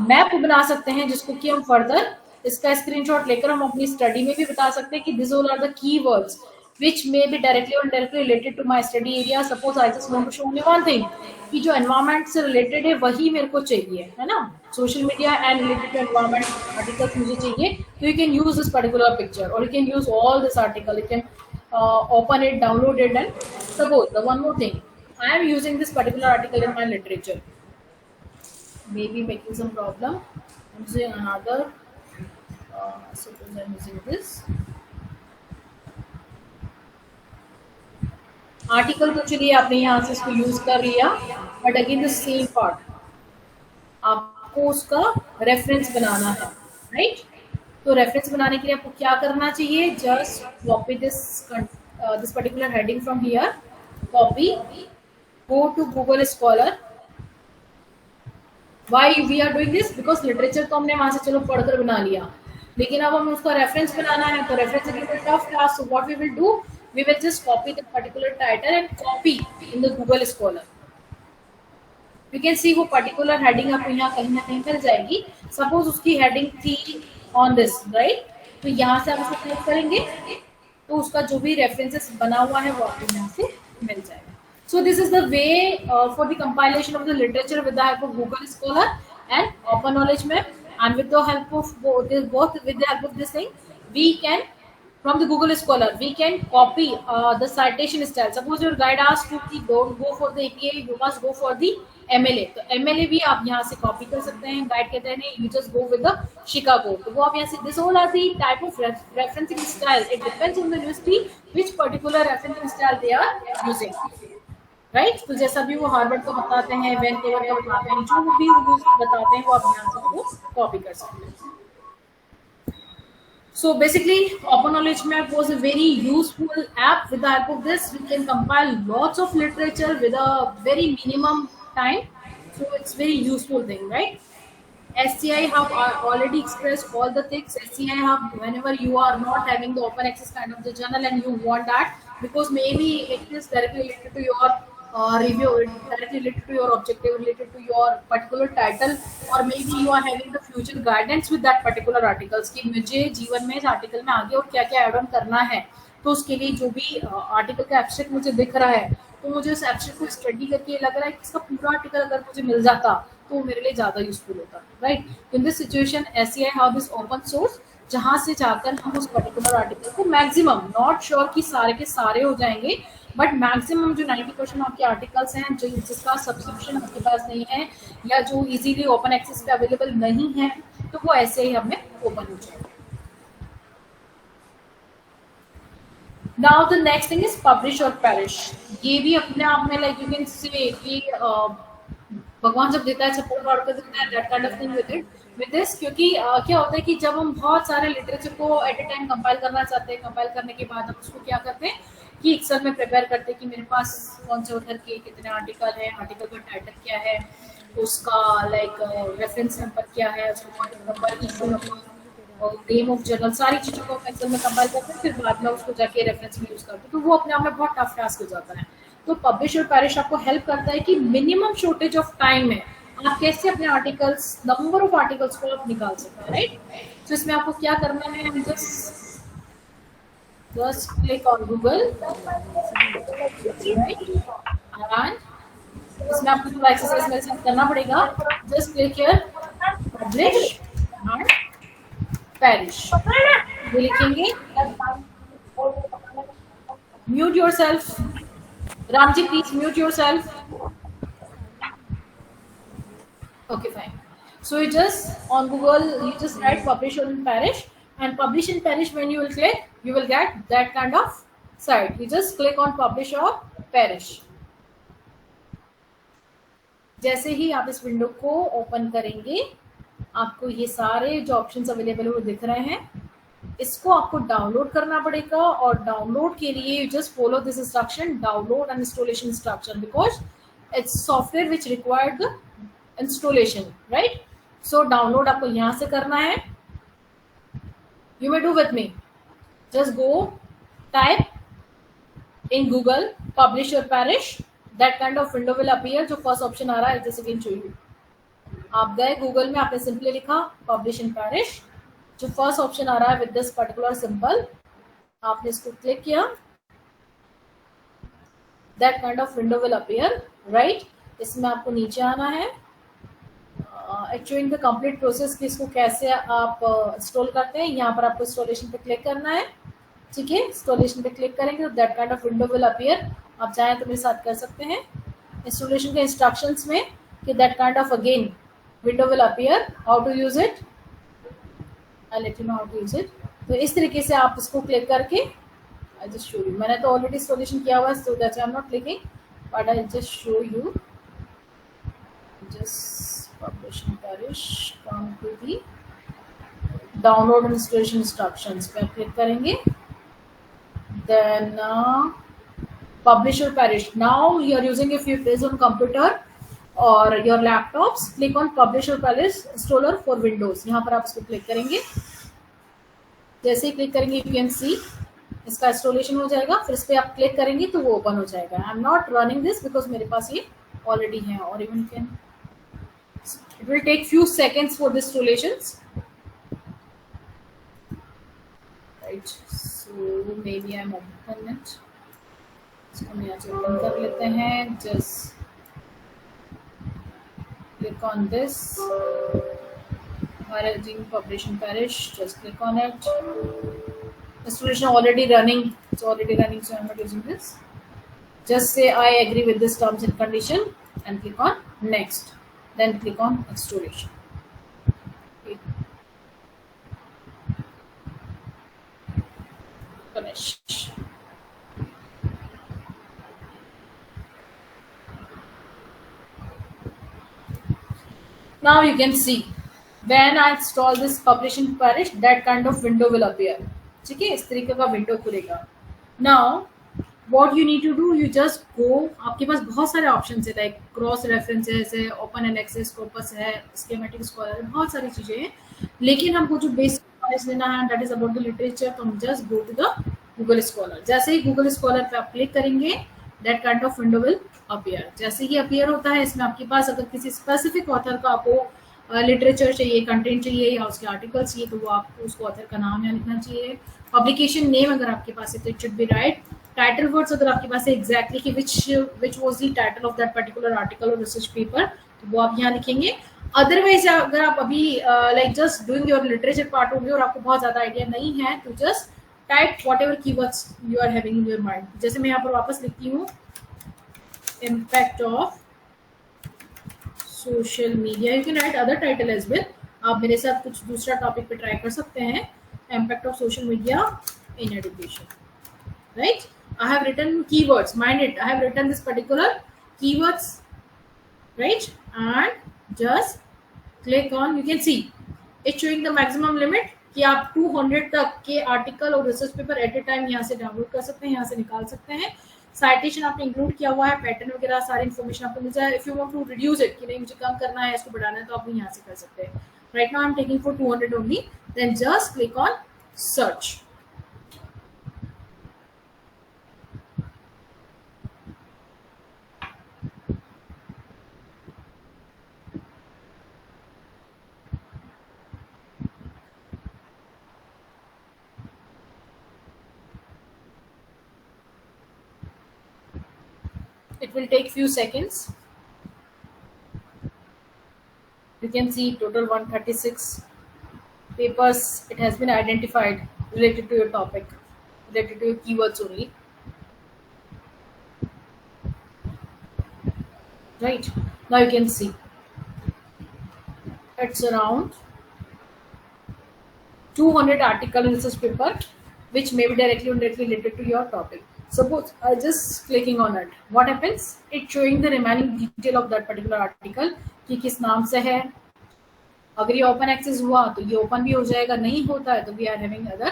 मैप बना सकते हैं, जिसको कि हम फर्दर इसका स्क्रीनशॉट लेकर हम अपनी स्टडी में भी बता सकते हैं कि this all are the keywords which may be directly or indirectly related to my study area. Suppose I just want to show only one thing कि जो एनवायरमेंट से रिलेटेड है वही मेरे को चाहिए, है ना, social media and related to environment articles मुझे चाहिए, तो you can use this particular picture or you can use all this article, you can open it, download it, and suppose the one more thing, I am using this particular article in my literature, maybe making some problem. I'm using another. Suppose I'm using this article, तो चलिए आपने यहाँ से इसको use कर लिया, but again the same part आपको उसका रेफरेंस बनाना है, राइट? तो रेफरेंस बनाने के लिए आपको क्या करना चाहिए, just copy this particular heading from here, copy, go to Google scholar. Why we are doing this, because literature तो हमने वहां से चलो पढ़कर बना लिया, लेकिन अब हमें उसका रेफरेंस बनाना है, तो reference is a tough task. So what we will do, we will just copy the particular title and copy in the Google Scholar. You can see वो particular heading आपको यहाँ कहीं ना कहीं मिल जाएगी. Suppose उसकी heading थी on this, right? तो यहाँ से आप उसको क्लिक करेंगे तो उसका जो भी references बना हुआ है वो आपको यहाँ से मिल जाएगा. So this is the way for the compilation of the literature with the help of Google Scholar and Open Knowledge Map, and with the help of both with the help of this thing we can, from the Google Scholar, we can copy the citation style. Suppose your guide asks you कि don't go for the APA, you must go for the MLA. तो MLA भी आप यहाँ से copy कर सकते हैं. Guide कहते हैं नहीं, you just go with the Chicago. तो वो आप यहाँ से, this all are the type of referencing style. It depends on the university which particular referencing style they are using, right? तो जैसा भी वो हार्वर्ड को बताते हैं, वैनकूवर का बताते हैं, जो भी वो बताते हैं वो आप यहाँ से वो कॉपी कर सकते हैं. So basically, Open Knowledge Map was a very useful app. With the help of this, we can compile lots of literature with a very minimum time. So it's very useful thing, right? SCI Hub already expressed all the things. SCI Hub, whenever you are not having the open access kind of the journal and you want that, because maybe it is directly related to your review, directly related to your objective, related to your particular title, or maybe you are having the future guidance with that particular articles कि मुझे जीवन में इस article में आगे और क्या क्या ऐड ऑन करना है. तो उसके लिए जो भी आर्टिकल का एब्स्ट्रैक्ट मुझे दिख रहा है, तो मुझे उस एब्स्ट्रैक्ट को स्टडी करके लग रहा है कि इसका पूरा आर्टिकल अगर मुझे मिल जाता तो मेरे लिए ज़्यादा यूजफुल होता, right? In this situation SCI Hub is open source, जहाँ से जाकर हम उस पर्टिकुलर आर्टिकल को मैक्सिमम, नॉट श्योर कि सारे के सारे हो जाएंगे, बट मैक्सिमम जो 90% आपके आर्टिकल्स हैं जो जिसका सब्सक्रिप्शन आपके पास नहीं है या जो इजीली ओपन एक्सेस पे अवेलेबल नहीं है, तो वो ऐसे ही हमें ओपन हो जाएगा. Now the next thing is publish और पेरिश. ये भी अपने आप में लाइक यू कैन से कि भगवान जब देता है सपोर्ट और कर देता है, that kind of thing with this. क्योंकि क्या होता है कि जब हम बहुत सारे लिटरेचर को एट ए टाइम कंपाइल करना चाहते हैं, कंपाइल करने के बाद हम उसको क्या करते हैं कि एक्सेल में प्रिपेयर करते हैं कि मेरे पास कौन से ऑथर के कितने आर्टिकल है, आर्टिकल का टाइटल क्या है, उसका लाइक रेफरेंस नंबर क्या है, उसका नंबर, इशू नंबर और नेम ऑफ जर्नल, सारी चीज़ों को एक्सेल में कंपाइल करते हैं, फिर बाद में उसको जाके रेफरेंस में यूज़ करते हैं. तो वो अपने आप में बहुत टफ टास्क हो जाता है. तो पब्लिश और पेरिश आपको हेल्प करता है कि मिनिमम शॉर्टेज ऑफ टाइम में आप कैसे अपने आर्टिकल्स, नंबर ऑफ आर्टिकल्स को आप निकाल सकते हैं, राइट? तो इसमें आपको क्या करना है, just click on Google, right? And इसमें आपको थोड़ा एक्सरसाइज मेरे साथ करना पड़ेगा. Just click here, publish and perish. ये लिखेंगे. Mute yourself. Ramji, please mute yourself. Okay, fine. So you just on Google, you just write publish and perish, and publish and perish. When you will click, you will get that kind of site. You just click on publish or perish. जैसे ही आप इस window को open करेंगे, आपको ये सारे जो options available है वो दिख रहे हैं. इसको आपको डाउनलोड करना पड़ेगा, और डाउनलोड के लिए you just follow this instruction, download and installation instruction, because it's software which required the installation, right? So download आपको यहाँ से करना है. You may do with me, just go type in Google publish or perish, that kind of window will appear. जो first option आ रहा है जैसे कैन शो यू, आप गए गूगल में, आपने सिंपली लिखा पब्लिश एंड पैरिश, जो फर्स्ट ऑप्शन आ रहा है विद दिस पर्टिकुलर सिंबल, आपने इसको क्लिक किया, that kind of window will appear, right. इसमें आपको नीचे आना है, एक्चुअली द कंप्लीट प्रोसेस की इसको कैसे आप इंस्टॉल करते हैं, यहाँ पर आपको इंस्टॉलेशन पे क्लिक करना है, ठीक है। इंस्टॉलेशन पे क्लिक करेंगे तो that kind of window will appear. आप चाहें तो मेरे साथ कर सकते हैं इंस्टॉलेशन के इंस्ट्रक्शंस में कि that kind of again window will appear, how to use it, I let you know how to use it. तो इस तरीके से आप इसको क्लिक करके, आई जस्ट शो यू, मैंने तो ऑलरेडी इंस्टॉलेशन किया हुआ है so that I am not clicking, but I just show you, just publish and perish, come to the download and installation instructions पे आप क्लिक करेंगे, then publish or perish। now you are using, if it is on computer or your laptops, click on publish or perish installer for windows, यहाँ पर आप इसको click करेंगे, जैसे ही click करेंगे you can see इसका इंस्टॉलेशन हो जाएगा, फिर इस पर आप क्लिक करेंगे तो वो ओपन हो जाएगा। I am not running this because मेरे पास ये ऑलरेडी है, और even can it will take few seconds for this installations, right? So maybe I'm open it, इसको हम यहाँ से ओपन कर लेते हैं, just click on this, managing publish and perish, just click on it, installation already running, it's already running, so I'm not using this, just say I agree with this terms and condition and click on next, then click on installation. Okay. Finish. Now you can see when I install this publish and perish, that kind of window will appear, ठीक है, इस तरीके का window खुलेगा। Now what you need to do, you just go, आपके पास बहुत सारे options है, लाइक क्रॉस रेफरेंसेस है, ओपन एंड एक्सेस कॉर्पस है, स्कीमेटिक स्कॉलर है, बहुत सारी चीजें हैं, लेकिन हमको जो बेसिक नॉलेज लेना है that is about the literature, तो हम just go to the Google scholar. जैसे ही गूगल स्कॉलर पे आप क्लिक करेंगे that kind of window will appear. जैसे ही अपीयर होता है, इसमें आपके पास अगर किसी स्पेसिफिक ऑथर का आपको लिटरेचर चाहिए, कंटेंट चाहिए या उसके आर्टिकल चाहिए, तो वो आपको उसको ऑथर का नाम यहाँ लिखना चाहिए, पब्लिकेशन नेम अगर आपके पास है तो it should be right, title words अगर आपके पास है एग्जैक्टली कि which was the title of that particular article और रिसर्च पेपर, तो वो आप यहाँ लिखेंगे। अदरवाइज अगर आप अभी like just doing your literature part होंगे और आपको बहुत ज़्यादा आइडिया नहीं है, तो just type whatever keywords you are having in your mind. जैसे मैं यहाँ पर वापस लिखती हूँ impact of social media, you can write other title as well, आप मेरे साथ कुछ दूसरा टॉपिक पे ट्राई कर सकते हैं, impact of social media in education, right? I have written keywords, mind it, I have written this particular keywords, right? And just click on, you can see it's showing the maximum limit कि आप 200 तक के article और research paper at a time यहाँ से download कर सकते हैं, यहाँ से निकाल सकते हैं। साइटेशन आपने इंक्लूड किया हुआ है, पैटर्न वगैरह सारी इन्फॉर्मेशन आपको मिल जाए। If you want to reduce it कि नहीं मुझे कम करना है, इसको बढ़ाना है, तो आप यहाँ से कर सकते हैं। Right now I am taking for 200 only, then just click on search. It will take few seconds. You can see total 136 papers it has been identified related to your topic, related to your keywords only, right? Now you can see it's around 200 article in research paper which may be directly or indirectly related to your topic. Suppose I just clicking on it, what happens, it's showing the remaining detail of that particular article कि किस नाम से है। अगर ये open access हुआ तो ये ओपन भी हो जाएगा, नहीं होता है तो we are having other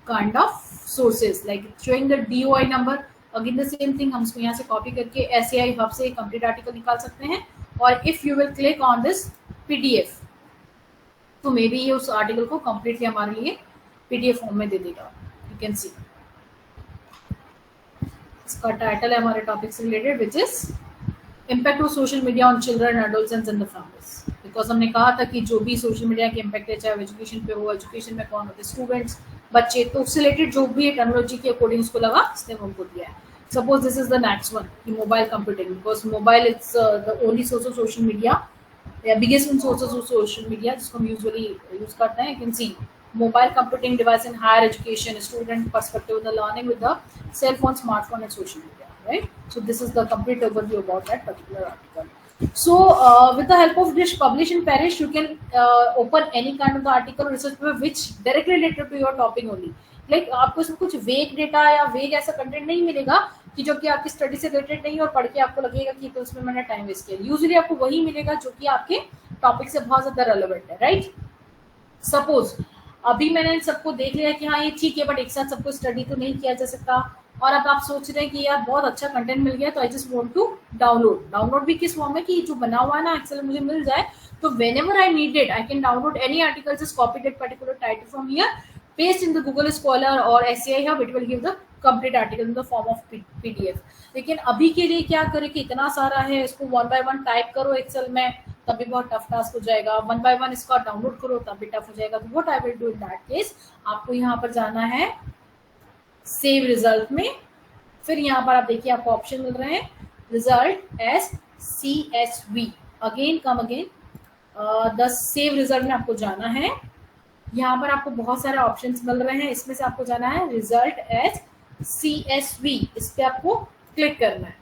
kind of sources like showing the DOI number, again the same thing, हम इसको यहाँ से कॉपी करके SAI हब से कंप्लीट आर्टिकल निकाल सकते हैं। और if you will click on this PDF तो मे बी ये उस आर्टिकल को कम्प्लीटली हमारे लिए PDF फॉर्म में दे देगा। यू कैन सी इसका टाइटल है हमारे टॉपिक से related, which is impact of social media on children, adolescents and the families. Because हमने कहा था कि जो भी सोशल मीडिया के इम्पैक्ट है, चाहे एजुकेशन पे हो, एजुकेशन में कौन होते स्टूडेंट्स, बच्चे, तो उससे रिलेटेड जो भी टेक्नोलॉजी के अकॉर्डिंग उसको लगा, इसने हमको दिया है। Suppose this is the next one, mobile computing, because mobile it's the only source of social media या biggest sources of social media जिसको हम यूजुअली यूज करते हैं। You can see mobile computing device in higher education, student perspective, the learning with the cell phone, smartphone and social media, right? So this is the complete overview about that particular article. So with the help of this publish in Parish, you can open any kind of the article or research paper which directly related to your topic only. Like आपको इसमें कुछ वेग data या वेग ऐसा content नहीं मिलेगा कि जो कि आपकी स्टडी से रिलेटेड नहीं है और पढ़ के आपको लगेगा कि तो उसमें मैंने टाइम वेस्ट किया। यूजुअली आपको वही मिलेगा जो कि आपके टॉपिक से बहुत ज्यादा रेलेवेंट है, राइट? सपोज अभी मैंने इन सबको देख लिया कि हाँ ये ठीक है, बट एक साथ सबको स्टडी तो नहीं किया जा सकता, और अब आप सोच रहे हैं कि यार बहुत अच्छा कंटेंट मिल गया तो I just want to download भी किस फॉर्म में कि जो बना हुआ है ना एक्सेल मुझे मिल जाए, तो whenever I need it I can download any article, just copy that particular title from here, paste in the Google Scholar or SCI Hub, it will give the complete article in the form of PDF। लेकिन अभी के लिए क्या करें कि इतना सारा है, इसको वन बाय वन टाइप करो एक्सेल में तब भी बहुत टफ टास्क हो जाएगा, वन बाय वन इसका डाउनलोड करो तब भी टफ हो जाएगा। तो what I will do in that case, आपको यहाँ पर जाना है सेव रिजल्ट में, फिर यहाँ पर आप देखिए आपको ऑप्शन मिल रहे हैं result S CSV, again come again the save result में आपको जाना है। यहाँ पर आपको बहुत सारे ऑप्शंस मिल रहे हैं, इसमें से आपको जाना है रिजल्ट एस CSV, इस पे आपको क्लिक करना है।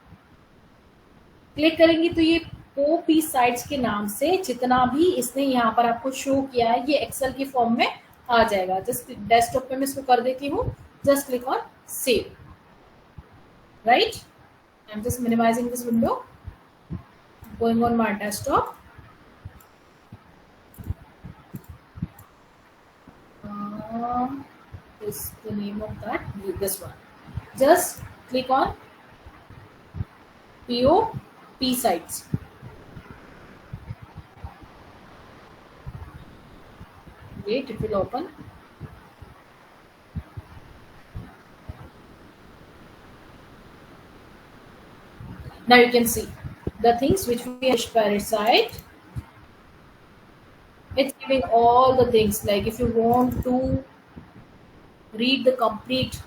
क्लिक करेंगे तो ये पोपी साइट्स के नाम से जितना भी इसने यहाँ पर आपको शो किया है ये एक्सेल की फॉर्म में आ जाएगा। जस्ट डेस्कटॉप पे मैं इसको कर देती हूँ, just click on save, right? I'm just minimizing this window, going on my desktop, is the name of that, this one, just click on POP sites, wait, it will open। Now you can see the things which we have parasite. It's giving all the things, like if you want to read the complete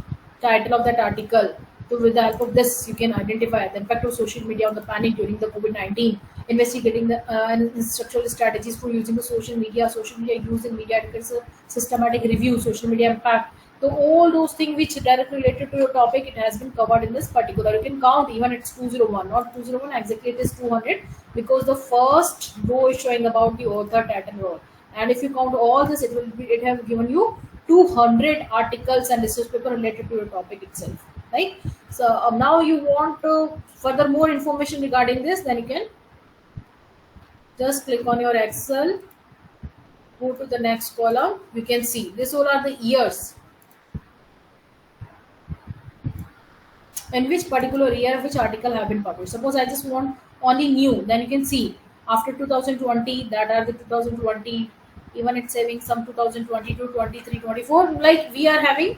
title of that article, so with the help of this you can identify the impact of social media on the panic during the COVID-19, investigating the structural strategies for using the social media use in media articles, systematic review, social media impact. So all those things which directly related to your topic, it has been covered in this particular. You can count even it's 201, not 201 exactly, it is 200 because the first row is showing about the author, title, role. And if you count all this, it have given you 200 articles and research paper related to your topic itself, right? So now you want further more information regarding this, then you can just click on your Excel, go to the next column. You can see this all are the years in which particular year which article have been published. Suppose I just want only new, then you can see after 2020 that are the 2020, even it's having some 2022, 23, 24, like we are having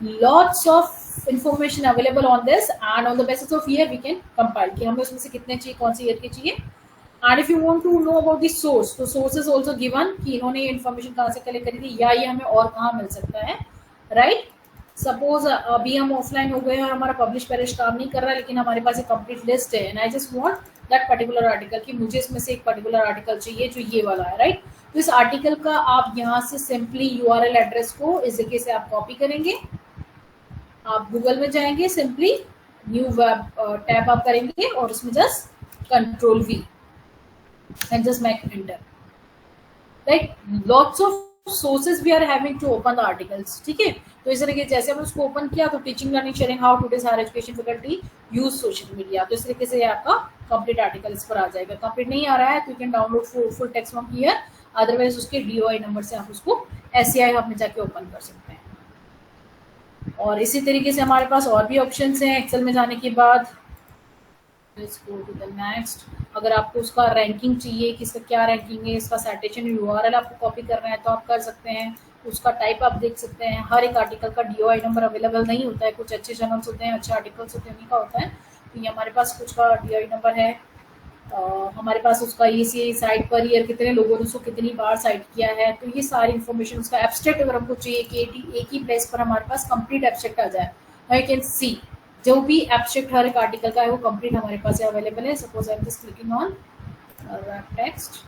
lots of information available on this, and on the basis of year we can compile कि हमें उसमें से कितने चाहिए, कौन सी year के चाहिए। And if you want to know about the source, तो source is also given कि इन्होंने ये information कहाँ से कलेक्ट करी थी या ये हमें और कहाँ मिल सकता है, right? सपोज अभी हम ऑफलाइन हो गए हैं और हमारा पब्लिश पेरिश काम नहीं कर रहा है, लेकिन हमारे पास एक कंप्लीट लिस्ट है and I just want that particular article कि मुझे इसमें से एक पर्टिकुलर आर्टिकल चाहिए जो ये वाला है, राइट? तो इस आर्टिकल का आप यहाँ से सिंपली URL एड्रेस को इस जगह से आप कॉपी करेंगे, आप गूगल में जाएंगे, सिंपली न्यू वेब टैब आप करेंगे और उसमें just Ctrl+V and just make enter, right? Lots of sources we are having to open the articles, ठीक है? तो इस तरीके जैसे हमने उसको ओपन किया तो teaching learning sharing how today's higher education faculty use social media, तो इस तरीके से आपका कंप्लीट आर्टिकल इस पर आ जाएगा। कंप्लीट नहीं आ रहा है तो you can download full text from here, otherwise उसके DOI नंबर से आप उसको SCI हब में जाके ओपन कर सकते हैं। और इसी तरीके से हमारे पास और भी ऑप्शंस हैं एक्सेल में जाने के बाद। Let's go to the next. अगर आपको उसका रैंकिंग चाहिए कि इसका क्या रैंकिंग है, इसका साइटेशन URL आपको कॉपी करना है तो आप कर सकते हैं। उसका टाइप आप देख सकते हैं। हर एक आर्टिकल का डीओआई नंबर अवेलेबल नहीं होता है, कुछ अच्छे जर्नल्स होते हैं, अच्छे आर्टिकल्स होते हैं, उन्हीं का होता है। तो ये हमारे पास कुछ का डीओआई नंबर है। हमारे पास उसका ये साइट पर ईयर कितने लोगों ने उसको कितनी बार साइट किया है, तो ये सारी इन्फॉर्मेशन। उसका एब्स्ट्रैक्ट अगर हमको चाहिए कि एक ही प्लेस पर हमारे पास कंप्लीट एब्स्ट्रैक्ट आ जाए, आई कैन सी जो भी एब्स्ट्रैक्ट हर एक आर्टिकल का है वो कंप्लीट हमारे पास अवेलेबल है। Suppose I am just clicking on text,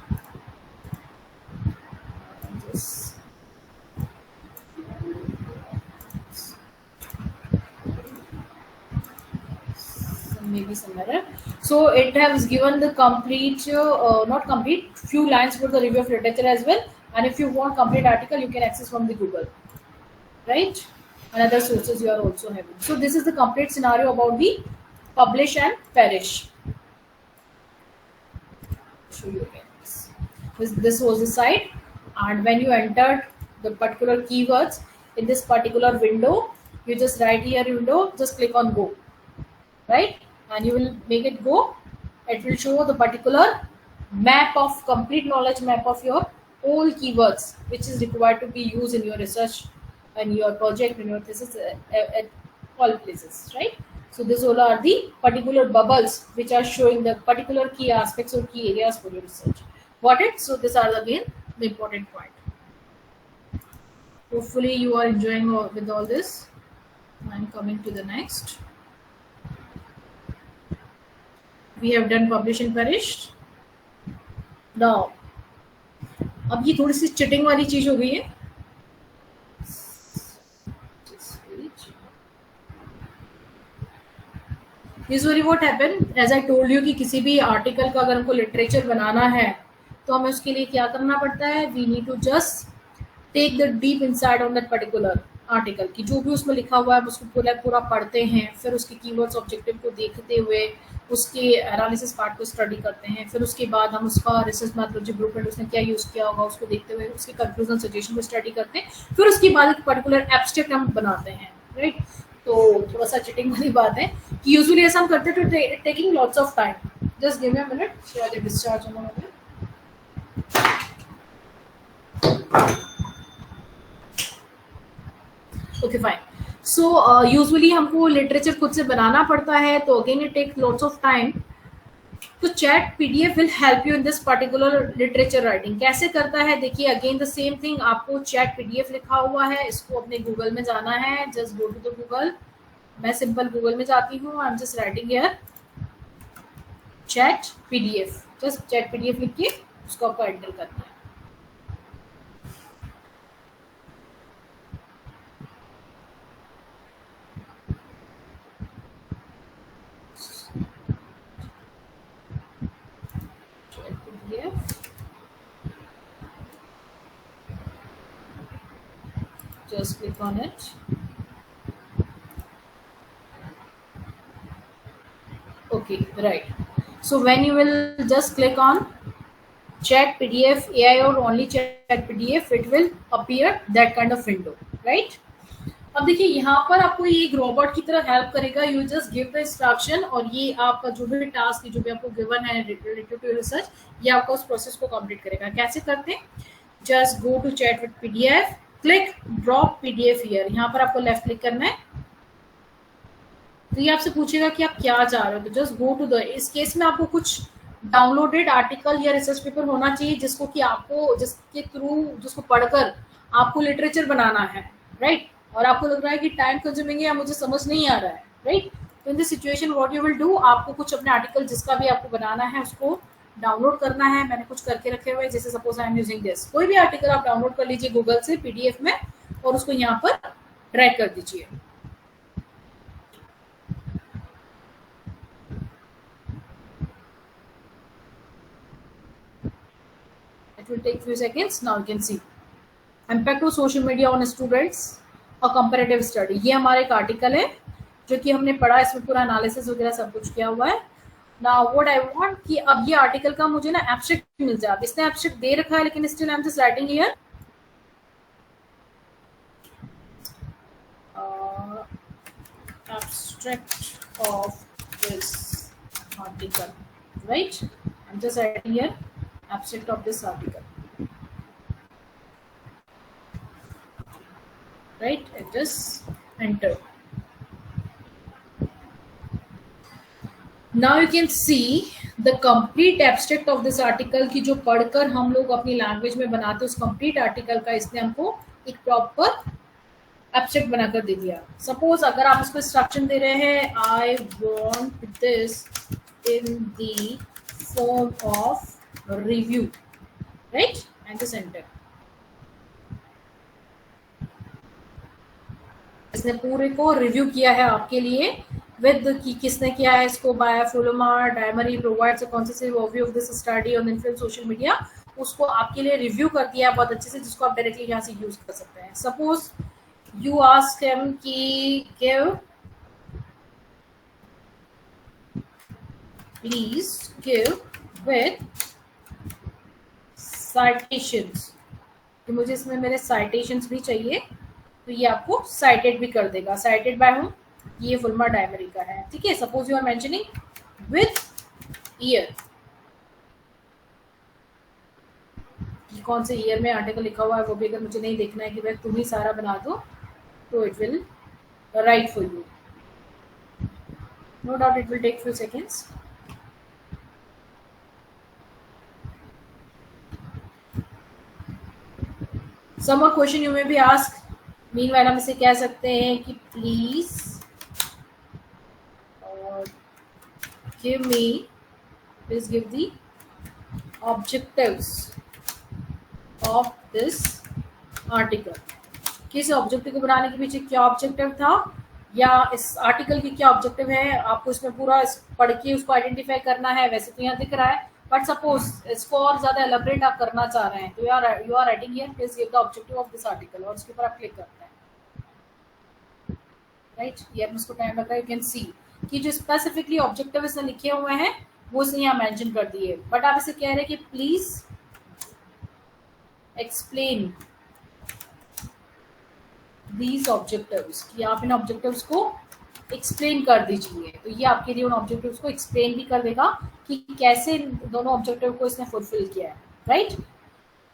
maybe somewhere. So it has given the complete, not complete, few lines for the review of literature as well. And if you want complete article, you can access from the Google, right? And other sources you are also having. So this is the complete scenario about the publish and perish. Show you again. This was the site, and when you entered the particular keywords in this particular window, you just write here window, just click on go, right? And you will make it go. It will show the particular map of complete knowledge map of your all keywords which is required to be used in your research and your project, in your thesis, at all places, right? So these all are the particular bubbles which are showing the particular key aspects or key areas for your research. Got it? So these are again the important point. Hopefully you are enjoying with all this. I'm coming to the next. We have done publish and perished. Now, अब ये थोड़ी सी cheating वाली चीज हो गई है। Usually what happen, as I told you कि किसी भी आर्टिकल का अगर हमको लिटरेचर बनाना है तो हमें उसके लिए क्या करना पड़ता है, we need to just take the deep inside on that particular article की जो भी उसमें लिखा हुआ है उसको पूरा पढ़ते हैं, फिर उसके कीवर्ड्स ऑब्जेक्टिव को देखते हुए उसके एनालिसिस पार्ट को स्टडी करते हैं, फिर उसके बाद हम उसका रिसर्च मैथोलॉजी ब्लूप्रिंट उसने क्या यूज़ किया होगा उसको देखते हुए उसके कंक्लूजन सजेशन को स्टडी करते हैं, फिर उसके बाद एक पर्टिकुलर एब्स्ट्रैक्ट हम बनाते हैं, राइट। तो थोड़ा सा चिटिंग वाली बात है कि यूजुअली ऐसा हम करते हैं तो taking lots of time. Just give me a minute, शायद डिस्चार्ज होना होगा। Okay fine. सो यूजुअली हमको लिटरेचर खुद से बनाना पड़ता है तो again it take lots of time. तो chat PDF will help you in this particular literature writing. कैसे करता है देखिए, अगेन द सेम थिंग, आपको चैट पीडीएफ लिखा हुआ है, इसको अपने गूगल में जाना है, just go to the Google. मैं सिंपल गूगल में जाती हूँ, आई am just writing here chat PDF, just chat PDF लिख के उसको आपको एंटर करना है। Just click on it. Okay, right. So when you will just click on chat PDF AI or only chat PDF, it will appear that kind of window, right? अब देखिए यहाँ पर आपको ये एक रोबोट की तरह हेल्प करेगा। You just give the instruction और ये आपका जो भी टास्क जो भी आपको गिवन है रिलेटेड टू रिसर्च, ये आपका उस प्रोसेस को कंप्लीट करेगा। कैसे करते हैं, just go to chat with PDF, click drop PDF here, यहाँ पर आपको लेफ्ट क्लिक करना है। तो ये आपसे पूछेगा कि आप क्या चाह रहे हो, तो जस्ट गो टू द, इस केस में आपको कुछ डाउनलोडेड आर्टिकल या रिसर्च पेपर होना चाहिए जिसको कि आपको, जिसके थ्रू, जिसको पढ़कर आपको लिटरेचर बनाना है, राइट। और आपको लग रहा है कि टाइम कंज्यूमिंग है या मुझे समझ नहीं आ रहा है, राइट। तो in this situation what you will do, आपको कुछ अपने आर्टिकल जिसका भी आपको बनाना है उसको डाउनलोड करना है। मैंने कुछ करके रखे हुए, जैसे suppose I am using this, कोई भी आर्टिकल आप डाउनलोड कर लीजिए गूगल से पीडीएफ में और उसको यहाँ पर ड्रैग कर दीजिए। It will take few seconds. Now you can see impact of social media on students, a comparative study। ये हमारा एक आर्टिकल है जो कि हमने पढ़ा, इसमें पूरा एनालिसिस वगैरह सब कुछ किया हुआ है। नाउ व्हाट आई वांट कि अब ये आर्टिकल का मुझे ना एब्स्ट्रैक्ट मिल जाए। अब इसने एब्स्ट्रैक्ट दे रखा है लेकिन still I am just writing here abstract of this article, right? I'm just writing here abstract of this article। and just enter. Now you can see the complete abstract of this article की जो पढ़कर हम लोग अपनी language में बनाते हैं उस complete article का इसने हमको एक प्रॉपर एब्स्ट्रैक्ट बनाकर दे दिया. सपोज अगर आप इसको इंस्ट्रक्शन दे रहे हैं, I want this in the form of review, right, and just enter. इसने पूरे को रिव्यू किया है आपके लिए विद कि किसने किया है इसको. बाय फुलमार डायमरी provides a conceptual overview of this study on influence social media. उसको आपके लिए रिव्यू कर दिया बहुत अच्छे से, जिसको आप डायरेक्टली यहाँ से यूज कर सकते हैं. Suppose you ask him ki please give with citations, कि मुझे इसमें मेरे citations भी चाहिए, तो ये आपको cited भी कर देगा. cited by हूँ, ये फुलमा डायमरी का है, ठीक है. Suppose you are mentioning with year, कौन से ईयर में आर्टिकल लिखा हुआ है वो भी अगर मुझे नहीं देखना है कि भाई तुम ही सारा बना दो, तो it will write for you. No doubt it will take few seconds. Some more question you may be asked. Meanwhile हम इसे कह सकते हैं कि please please give the objectives of this article. किस ऑब्जेक्टिव को बनाने के पीछे क्या ऑब्जेक्टिव था, या इस आर्टिकल की क्या ऑब्जेक्टिव है, आपको इसमें पूरा पढ़ के उसको आइडेंटिफाई करना है. वैसे तो यहाँ दिख रहा है, बट सपोज इसको और ज्यादा एलाबोरेट आप करना चाह रहे हैं, तो you are writing here please give the objective of this article, और उसके ऊपर आप क्लिक करते हैं, राइट. ये उसको टाइम लग रहा है. यू कैन सी कि जो स्पेसिफिकली ऑब्जेक्टिव इसमें लिखे हुए हैं वो इसने यहाँ मेंशन कर दिए, बट आप इसे कह रहे हैं कि प्लीज एक्सप्लेन these objectives, कि आप इन ऑब्जेक्टिव्स को एक्सप्लेन कर दीजिए. तो ये आपके लिए उन ऑब्जेक्टिव्स को एक्सप्लेन भी कर देगा कि कैसे दोनों ऑब्जेक्टिव को इसने फुलफिल किया है, राइट.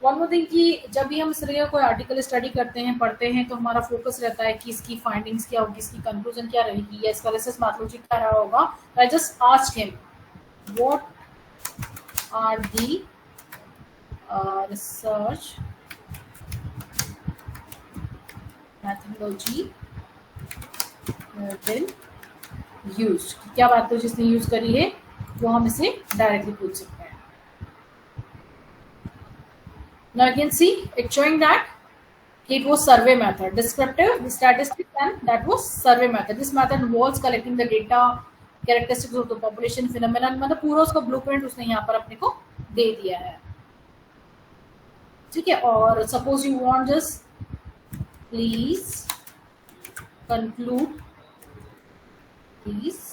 वन मोर थिंग कि जब भी हम इस तरह का कोई आर्टिकल स्टडी करते हैं, पढ़ते हैं, तो हमारा फोकस रहता है कि इसकी फाइंडिंग्स क्या होगी, इसकी कंक्लूजन क्या रहेगी, या इसका रिसर्च मैथोडोलॉजी क्या रहा होगा. I just asked him what are the research methodology been used, क्या बात तो जिसने यूज करी है वो हम इसे डायरेक्टली पूछ सकते हैं. Now you can see it showing that it was survey method, descriptive statistics, and that was survey method. This method involves collecting the data characteristics of the population phenomenon. मतलब पूरा उसका ब्लूप्रिंट उसने यहाँ पर अपने को दे दिया है, ठीक है. और suppose you want just please conclude, please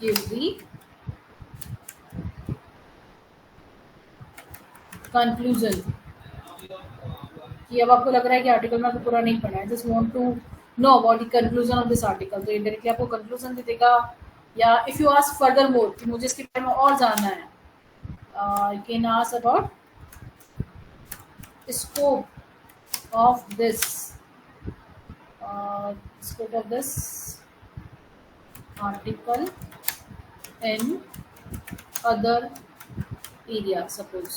give the conclusion, कि अब आपको लग रहा है कि आर्टिकल में आपको पूरा नहीं पढ़ा है, just want to know about the conclusion of this article, तो इनडायरेक्टली आपको कंक्लूजन दे देगा. या if you ask further more कि मुझे इसके बारे में और जानना है, you can ask about scope of this article in other area. suppose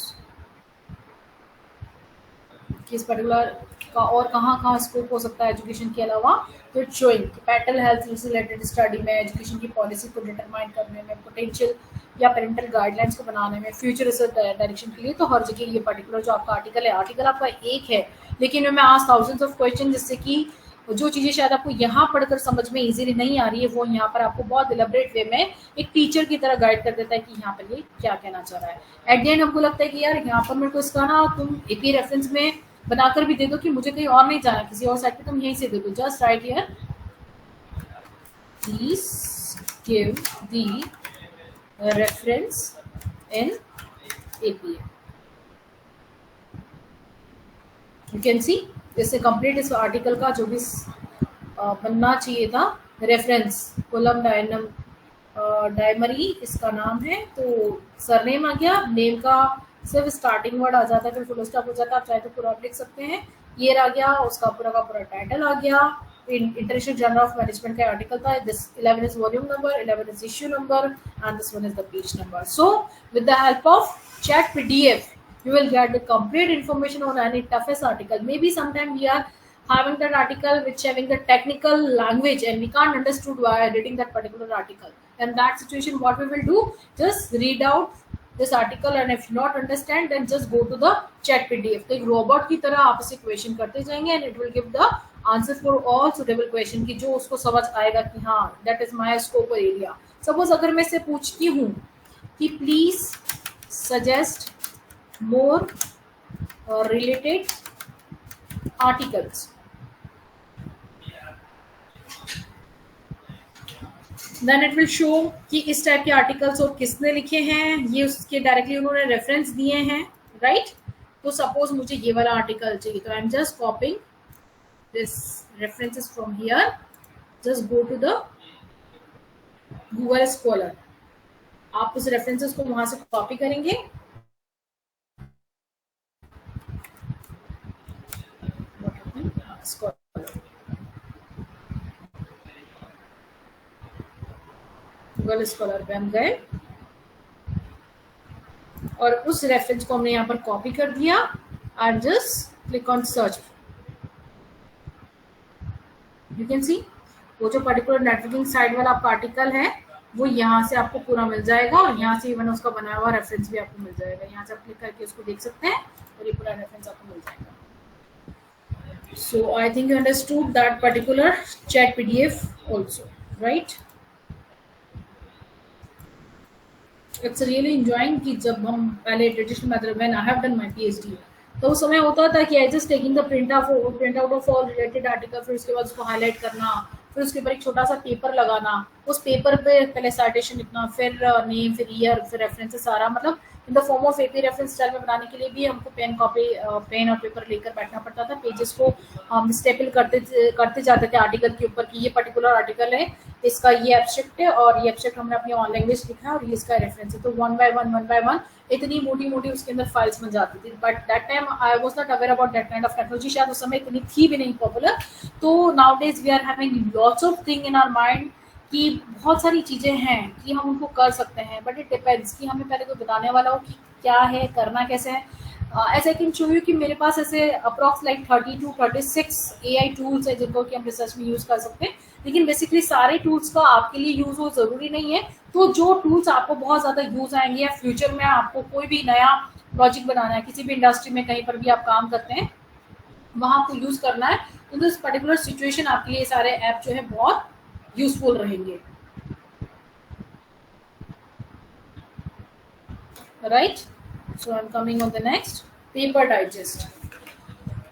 किस पर्टिकुलर का और कहाँ स्कोप हो सकता है एजुकेशन के अलावा, तो इट शोइंग पेरेंटल हेल्थ से रिलेटेड स्टडी में, एजुकेशन की पॉलिसी को डिटरमाइन करने में, पोटेंशियल या पेरेंटल गाइडलाइंस को बनाने में, फ्यूचर रिसर्च डायरेक्शन के लिए. तो हर जगह ये पर्टिकुलर जो आपका आर्टिकल है, आर्टिकल आपका एक है, लेकिन मैं आज थाउजेंड्स ऑफ क्वेश्चन, जिससे कि जो चीज़ें शायद आपको यहाँ पढ़कर समझ में इजीली नहीं आ रही है, वो यहाँ पर आपको बहुत इलेबरेट वे में एक टीचर की तरह गाइड कर देता है कि यहाँ पर ये क्या कहना चाह रहा है. एट द एंड हमको लगता है कि यार यहाँ पर मेरे को इसका ना तुम एपी रेफरेंस में बनाकर भी दे दो कि मुझे कहीं और नहीं जाना, किसी और साइट पे तुम यहीं से दे दो. Just right here please give the reference in AP. You can सी इससे कंप्लीट इस आर्टिकल का जो भी बनना चाहिए था, रेफरेंस कोलम डायमरी इसका नाम है, तो सरनेम आ गया, नेम का सिर्फ स्टार्टिंग वर्ड आ जाता है, फिर फुल स्टॉप हो जाता है. आप चाहे तो पूरा लिख सकते हैं, ईयर आ गया, उसका पूरा का पूरा टाइटल आ गया, इंटरनेशनल जर्नल ऑफ मैनेजमेंट का आर्टिकल था, this 11 is volume number, 11 is issue number and this one is the page number. So with the help of chat PDF you will get the complete information on any toughest article. Maybe sometime we are having that article which having the technical language and we can't understood while reading that particular article. In that situation what we will do, just read out this article and if you not understand then just go to the chat PDF. तो एक robot की तरह आप इसे question करते जाएंगे and it will give the answer for all suitable question की जो उसको समझ आएगा कि हाँ that is my scope or area. Suppose अगर मैं इसे पूछती हूँ कि please suggest more related articles, then it will show कि इस टाइप के आर्टिकल्स और किसने लिखे हैं, ये उसके डायरेक्टली उन्होंने रेफरेंस दिए हैं, राइट. तो सपोज मुझे ये वाला आर्टिकल चाहिए तो I am just copying this references from here, just go to the Google scholar. आप उस रेफरेंसेस को वहां से कॉपी करेंगे, गूगल स्कॉलर पे हम गए और उस रेफरेंस को हमने यहाँ पर कॉपी कर दिया and just click on search. You can सी वो जो पर्टिकुलर नेटवर्किंग साइट वाला आपका आर्टिकल है वो यहाँ से आपको पूरा मिल जाएगा और यहाँ से इवन उसका बनाया हुआ रेफरेंस भी आपको मिल जाएगा. यहाँ से आप क्लिक करके उसको देख सकते हैं और ये पूरा रेफरेंस आपको मिल जाएगा. So I think you understood that particular chat PDF also, right? It's really enjoying कि जब हम पहले traditional method when I have done my PhD तो उस समय होता था कि I just taking the print out of all related article, फिर उसके बाद उसको highlight करना, फिर उसके ऊपर एक छोटा सा पेपर लगाना, उस पेपर पे पहले citation लिखना, फिर नेम, फिर ईयर, फिर रेफरेंसेस सारा, मतलब in the form of AP reference style में बनाने के लिए भी हमको पेन और पेपर लेकर बैठना पड़ता था. पेजेस को हम स्टेपल करते जाते थे आर्टिकल के ऊपर कि ये पर्टिकुलर आर्टिकल है, इसका ये एब्स्ट्रैक्ट है और ये एब्स्ट्रैक्ट हमने अपनी ऑन लैंग्वेज लिखा है और ये इसका रेफरेंस है. तो वन बाय वन इतनी मोटी उसके अंदर फाइल्स बन जाती थी. But that time I was not aware about that kind of technology. शायद उस समय इतनी थी भी नहीं पॉपुलर. तो now days we are having lots of thing in our mind कि बहुत सारी चीज़ें हैं कि हम उनको कर सकते हैं, बट इट डिपेंड्स कि हमें पहले कोई बताने वाला हो कि क्या है, करना कैसे है. ऐसा कैन शो यू कि मेरे पास ऐसे approx like 30 to 36 AI tools है जिनको कि हम रिसर्च में यूज़ कर सकते हैं. लेकिन बेसिकली सारे टूल्स का आपके लिए यूज़ हो ज़रूरी नहीं है. तो जो टूल्स आपको बहुत ज़्यादा यूज़ आएंगे या फ्यूचर में आपको कोई भी नया प्रोजेक्ट बनाना है, किसी भी इंडस्ट्री में कहीं पर भी आप काम करते हैं वहाँ आपको यूज़ करना है, तो इस पर्टिकुलर सिचुएशन आपके लिए सारे ऐप जो है बहुत यूजफुल रहेंगे. Right? So I'm coming on the next. Paper Digest.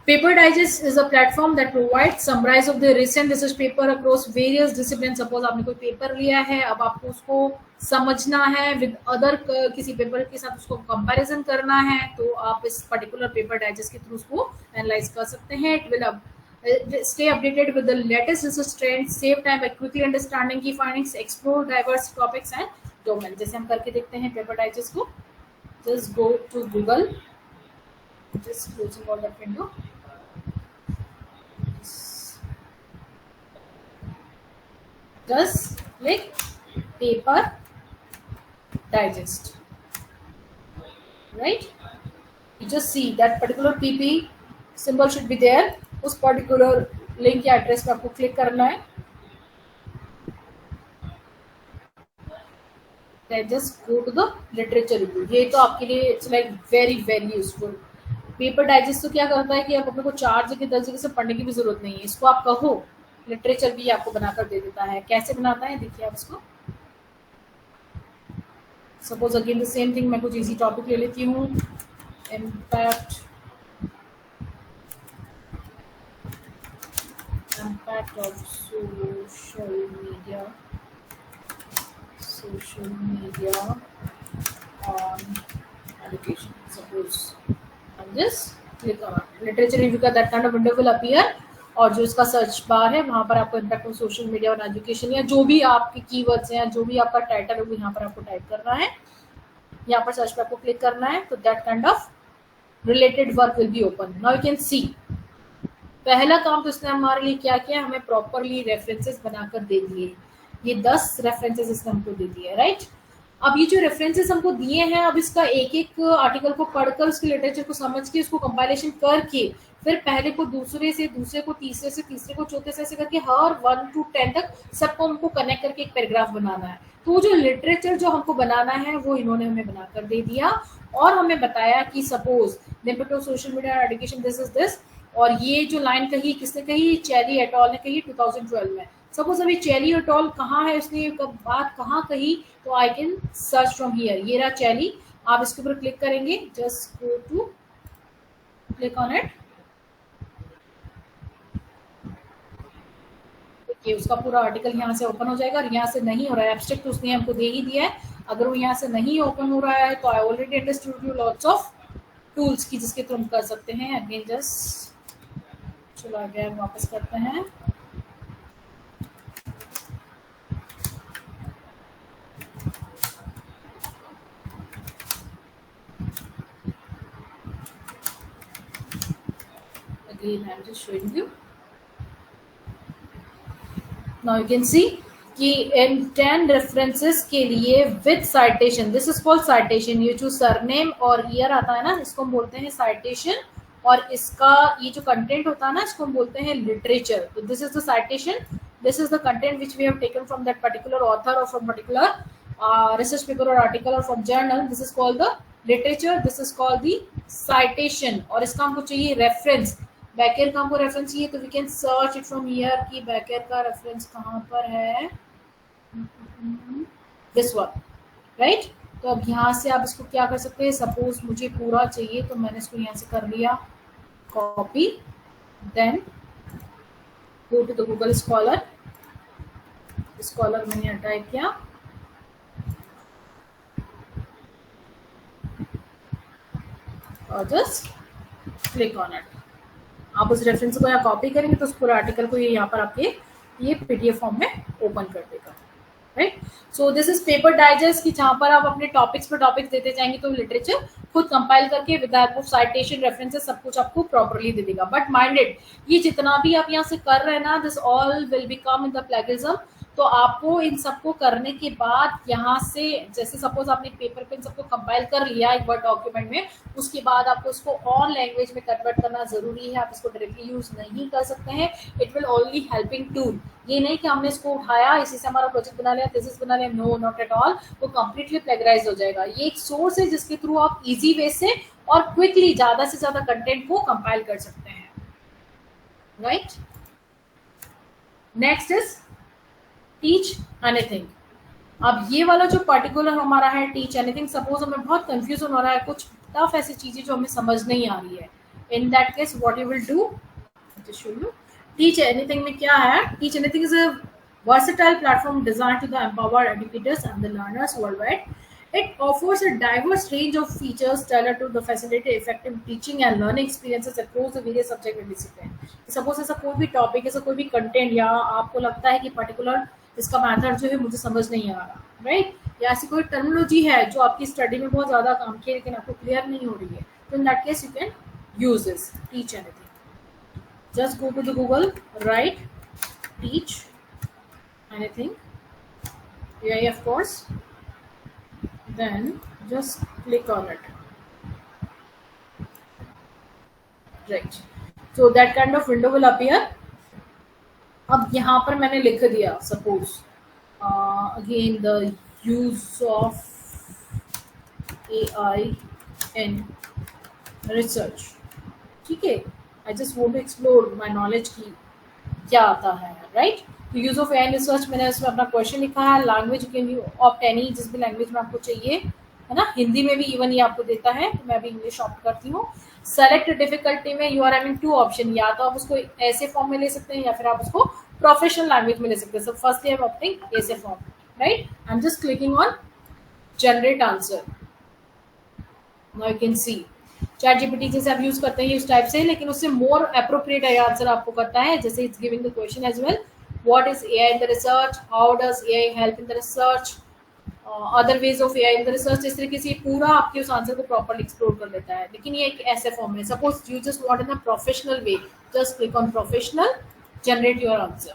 Paper Digest is a platform that provides summarize of the recent research paper across various disciplines. Suppose आपने कोई पेपर लिया है, अब आपको उसको समझना है विद अदर किसी पेपर के साथ उसको कंपैरिजन करना है, तो आप इस पर्टिकुलर पेपर डाइजेस्ट के थ्रू उसको एनालाइज कर सकते हैं. It will stay updated with the latest research trends, save time by quickly understanding key findings, explore diverse topics and domains. जैसे हम करके देखते हैं पेपर डाइजेस्ट को. Just go to Google, just closing all that window. Just click paper digest, right? You just see that particular PP symbol should be there. उस particular link या address पे आपको क्लिक करना है. Just go to the literature review. ये तो आपके लिए it's like very very useful. Paper digest तो क्या करता है कि आप अपने को 4 जगह 10 जगह से पढ़ने की भी जरूरत नहीं है. इसको आप कहो लिटरेचर भी आपको बनाकर दे देता है. कैसे बनाता है देखिए आप इसको. Suppose again the same thing, मैं कुछ इजी टॉपिक ले लेती हूँ. Impact of social media on education. Suppose on this click on literature review का that kind of window will appear और जो इसका सर्च बार है वहाँ पर आपको इम्पैक्ट ऑफ सोशल मीडिया और एजुकेशन या जो भी आपके कीवर्ड्स हैं, जो भी आपका टाइटल है वो यहाँ पर आपको टाइप करना है. यहाँ पर सर्च पे आपको क्लिक करना है तो that kind of related work will be open. Now you can see पहला काम तो इसने हमारे लिए क्या किया, हमें प्रॉपरली रेफरेंसेस बनाकर दे दिए। ये 10 रेफरेंसेस इसने हमको दे दिए, राइट। अब ये जो रेफरेंसेस हमको दिए हैं, अब इसका एक एक आर्टिकल को पढ़कर उसके लिटरेचर को समझ के उसको कंपाइलेशन करके फिर पहले को दूसरे से, दूसरे को तीसरे से, तीसरे को चौथे से, ऐसे करके हर 1 to 10 तक सबको हमको कनेक्ट करके एक पैराग्राफ बनाना है। तो वो जो लिटरेचर जो हमको बनाना है वो इन्होंने हमें बनाकर दे दिया और हमें बताया कि suppose limit of social media education this is this, और ये जो लाइन कही किसने कही, चेरी एट ऑल ने कही 2012 में। सपोज अभी चेरी एट ऑल कहाँ है, उसने बात कहाँ कही, तो I can search from here. ये रहा चेरी, आप इसके ऊपर क्लिक करेंगे, just go to click on it. ये उसका पूरा आर्टिकल यहाँ से ओपन हो जाएगा, और यहाँ से नहीं हो रहा है एब्स्ट्रैक्ट तो उसने हमको दे ही दिया है। अगर वो यहाँ से नहीं ओपन हो रहा है तो I already understood you lots of tools की जिसके थ्रू हम कर सकते हैं। अगेन जस्ट चला गया, वापस करते हैं। Again, I'm just showing you. Now you can see कि इन 10 रेफरेंसेस के लिए with citation, this is called citation. ये जो सरनेम और ईयर आता है ना, इसको हम बोलते हैं साइटेशन, और इसका ये जो कंटेंट होता है ना, इसको हम बोलते हैं लिटरेचर। तो this is the citation, this is the content which we have taken from that particular author और फ्रॉम पर्टिकुलर रिसर्च पेपर और आर्टिकल और from journal. This is called the literature, this is called the citation. और इसका हमको चाहिए reference, बैकेर का हमको रेफरेंस चाहिए, तो we can search it from here कि बैकेर का रेफरेंस कहाँ पर है, दिस वन, राइट। तो अब यहाँ से आप इसको क्या कर सकते हैं, सपोज मुझे पूरा चाहिए तो मैंने इसको यहाँ से कर लिया copy, then go to the Google scholar, scholar मैंने टाइप किया, और जस्ट क्लिक ऑन इट। आप उस रेफरेंस को यहाँ कॉपी करेंगे तो उस पूरे आर्टिकल को ये यहाँ पर आपके ये पीडीएफ फॉर्म में ओपन कर देगा, right. So this is paper digest की जहाँ पर आप अपने टॉपिक्स पर टॉपिक्स देते जाएंगे तो लिटरेचर खुद कंपाइल करके with help of citation references सब कुछ आपको प्रॉपर्ली दे देगा। बट माइंडेड, ये जितना भी आप यहाँ से कर रहे हैं ना, this all will become in the plagiarism. तो आपको इन सबको करने के बाद यहाँ से, जैसे सपोज आपने पेपर पे इन सबको कंपाइल कर लिया एक वर्ड डॉक्यूमेंट में, उसके बाद आपको इसको ऑन लैंग्वेज में कन्वर्ट करना जरूरी है। आप इसको डायरेक्टली यूज नहीं कर सकते हैं, it will only helping tool. ये नहीं कि हमने इसको उठाया, इसी से हमारा प्रोजेक्ट बना लिया, थीसिस बना लिया, नो नॉट एट ऑल, वो कंप्लीटली प्लेगराइज हो जाएगा। ये एक सोर्स है जिसके थ्रू आप इजी वे से और क्विकली ज्यादा से ज्यादा कंटेंट को कंपाइल कर सकते हैं, right. Next is teach anything. अब ये वाला जो पर्टिकुलर हमारा है टीच एनीथिंग, सपोज हमें बहुत कंफ्यूजन हो रहा है, कुछ टफ ऐसी चीजें जो हमें समझ नहीं आ रही है, इन that case what you will do, just show you. Teach anything में क्या है, teach anything is a versatile platform designed to the empower educators and the learners worldwide. It offers a diverse range of features tailored to the facilitate effective teaching and learning experiences across the various subject and discipline. Suppose ऐसा कोई भी topic, ऐसा कोई भी content, या आपको लगता है कि पर्टिकुलर इसका मैथड जो है मुझे समझ नहीं आ रहा, राइट, या ऐसी कोई टर्मिनोलॉजी है जो आपकी स्टडी में बहुत ज़्यादा काम की है लेकिन आपको क्लियर नहीं हो रही है, तो in that case you can use this teach anything. Just go to the Google, write teach anything, yeah, of course, then just click on it, right, so that kind of window will appear. अब यहाँ पर मैंने लिख दिया suppose again the use of AI in research, ठीक है, I just want to explore my knowledge की क्या आता है, राइट। तो यूज ऑफ एआई रिसर्च मैंने उसमें अपना क्वेश्चन लिखा है, language can you opt any, जिस भी लैंग्वेज में आपको चाहिए, है ना, हिंदी में भी इवन ये आपको देता है, तो मैं अभी इंग्लिश ऑप्ट करती हूँ। सेलेक्ट डिफिकल्टी में यू आर हैविंग 2 ऑप्शन, या तो आप उसको ऐसे फॉर्म में ले सकते हैं या फिर आप उसको प्रोफेशनल लैंग्वेज में ले सकते हैं। So firstly I am opting as form, right, I am just clicking on generate answer. Now you can see chat GPT जैसे आप यूज करते हैं उस टाइप से, लेकिन उससे मोर अप्रोप्रिएट आंसर आपको करता है। जैसे it's giving the question as well, what is AI in the research, how does AI help in the research, other ways of AI in the research, इस तरीके से पूरा आपके उस आंसर को प्रॉपर्ली एक्सप्लोर कर लेता है। लेकिन ये एक ऐसे फॉर्म में, suppose you just want in a professional way, just click on professional, generate your answer.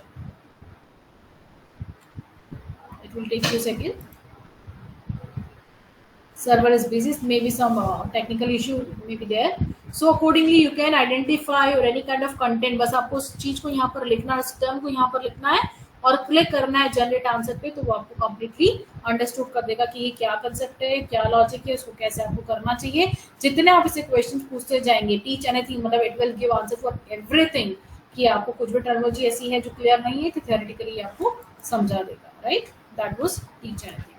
It will take you a second. Server is busy, maybe some technical issue may be there. So accordingly you can identify or any kind of content, बस आपको उस चीज को यहाँ पर लिखना है, उस टर्म को यहाँ पर लिखना है और क्लिक करना है जनरेट आंसर पे, तो वो आपको कम्प्लीटली अंडरस्टूड कर देगा कि ये क्या कंसेप्ट है, क्या लॉजिक है, उसको कैसे आपको करना चाहिए। जितने आप इसे क्वेश्चन पूछते जाएंगे, टीच एनीथिंग, मतलब it will give answer for everything, कि आपको कुछ भी टर्मिनोलॉजी ऐसी है जो क्लियर नहीं है तो थ्योरेटिकली आपको समझा देगा, right. That was teach anything.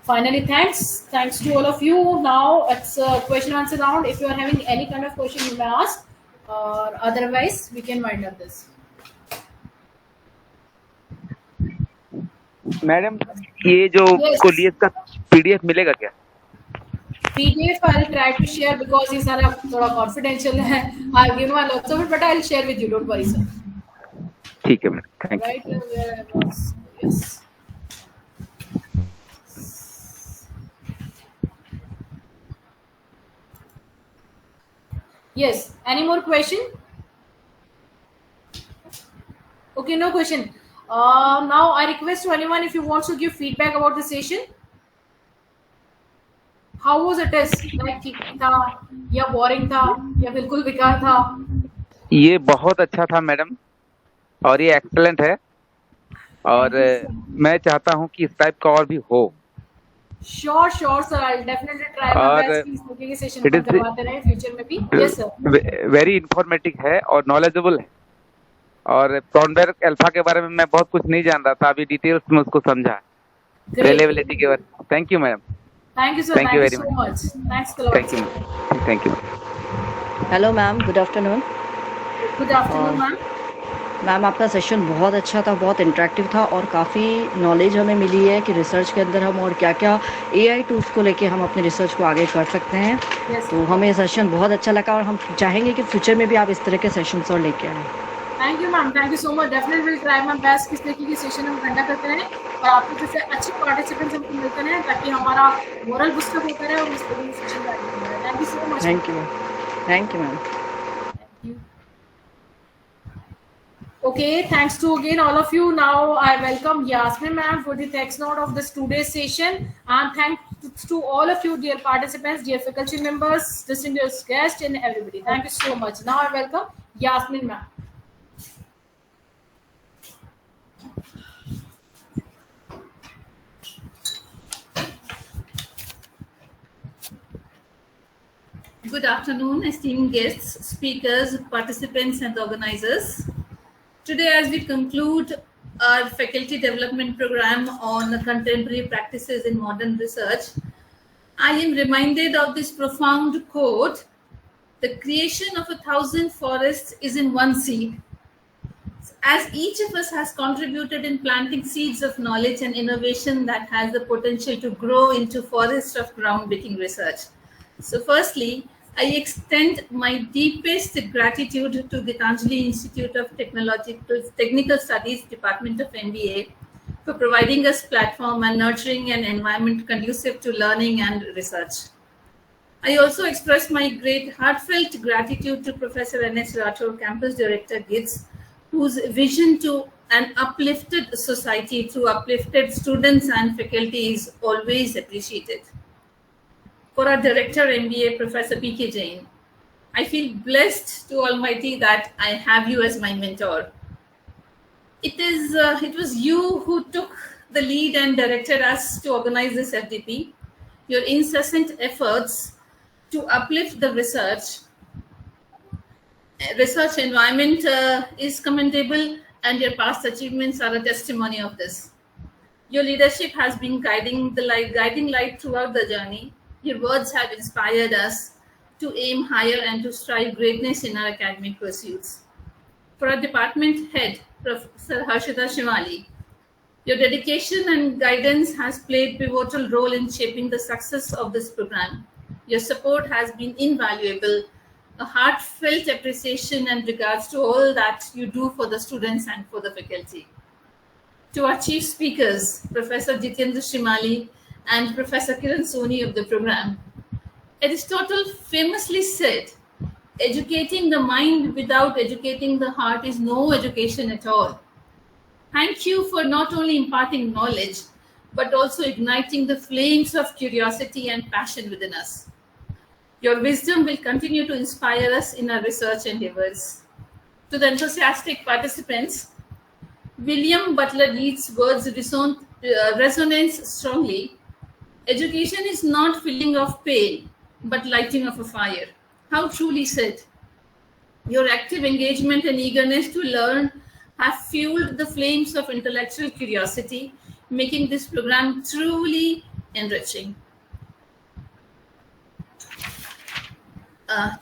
Finally, thanks to all of you. Now it's a question answer round. If you are having any kind of question, you may ask, or otherwise we can wind up this. Madam, ये जो coleus का PDF मिलेगा क्या? PDF I'll try to share because ये सारा थोड़ा confidential है. I'll give my lots of it, but I'll share with you. Don't worry, sir. ठीक है madam, thank you. Right where I was. Yes. Yes. Any more question? Okay, no question. Now I request to anyone if you want to give feedback about the session. How was the test? Like ठीक था या boring था या बिल्कुल बेकार था? ये बहुत अच्छा था मैडम, और ये एक्सेलेंट है, और मैं चाहता हूँ कि इस टाइप का और भी हो। Sure, sir. I'll definitely try my best कि इस तरीके के सेशन को करवाते रहें फ्यूचर में भी। Yes, sir. वेरी इंफॉर्मेटिव है और नॉलेजेबल है, और प्रॉनबर्ग अल्फा के बारे में मैं बहुत कुछ नहीं जान रहा था, अभी डिटेल्स में उसको समझा, रिलेबिलिटी के बारे में। Thank you madam. Thank you, sir. Thank you so much. Thanks a lot. Thank you. Hello ma'am, good afternoon. Good afternoon, ma'am. Ma'am, आपका सेशन बहुत अच्छा था, बहुत इंटरेक्टिव था, और काफ़ी नॉलेज हमें मिली है कि रिसर्च के अंदर हम और क्या क्या एआई टूल्स को लेके हम अपने रिसर्च को आगे कर सकते हैं। Yes. तो हमें सेशन बहुत अच्छा लगा, और हम चाहेंगे कि फ्यूचर में भी आप इस तरह के सेशंस और लेके आएँ। Thank you, ma'am. Thank you so much. Definitely will try my best किस तरीके की सेशन हम कंडक्ट करते रहें और आपके जैसे अच्छे पार्टिसिपेंट्स हमको मिलते रहें, ताकि हमारा मोरल बूस्टअप होता रहे और इस तरीके की सेशन का आयोजन करें। Thank you so much. Thank you, thank you ma'am. Okay, thanks to again all of you. Now I welcome Yasmin ma'am for the text note of this today's session, and thanks to all of you, dear participants, dear faculty members, distinguished guests, and everybody. Thank you so much. Now I welcome Yasmin ma'am. Good afternoon, esteemed guests, speakers, participants, and organizers. Today, as we conclude our faculty development program on contemporary practices in modern research, I am reminded of this profound quote: "The creation of 1,000 forests is in one seed." As each of us has contributed in planting seeds of knowledge and innovation that has the potential to grow into forests of groundbreaking research. So firstly, I extend my deepest gratitude to Gitanjali Institute of Technical Studies, Department of MBA, for providing us platform and nurturing an environment conducive to learning and research. I also express my great heartfelt gratitude to Professor N.S. Rathore, Campus Director, GITS, whose vision to an uplifted society through uplifted students and faculty is always appreciated. For our Director MBA, Professor P.K. Jain, I feel blessed to Almighty that I have you as my mentor. It was you who took the lead and directed us to organize this FDP. Your incessant efforts to uplift the research environment is commendable, and your past achievements are a testimony of this. Your leadership has been guiding light throughout the journey. Your words have inspired us to aim higher and to strive greatness in our academic pursuits. For our department head, Professor Harshita Shivali, your dedication and guidance has played pivotal role in shaping the success of this program. Your support has been invaluable. A heartfelt appreciation and regards to all that you do for the students and for the faculty. To our chief speakers, Professor Jitendra Shimali and Professor Kiran Soni of the program. Aristotle famously said, educating the mind without educating the heart is no education at all. Thank you for not only imparting knowledge, but also igniting the flames of curiosity and passion within us. Your wisdom will continue to inspire us in our research endeavors. To the enthusiastic participants, William Butler Yeats' words resonance strongly. Education is not filling of pain, but lighting of a fire. How truly said. Your active engagement and eagerness to learn have fueled the flames of intellectual curiosity, making this program truly enriching.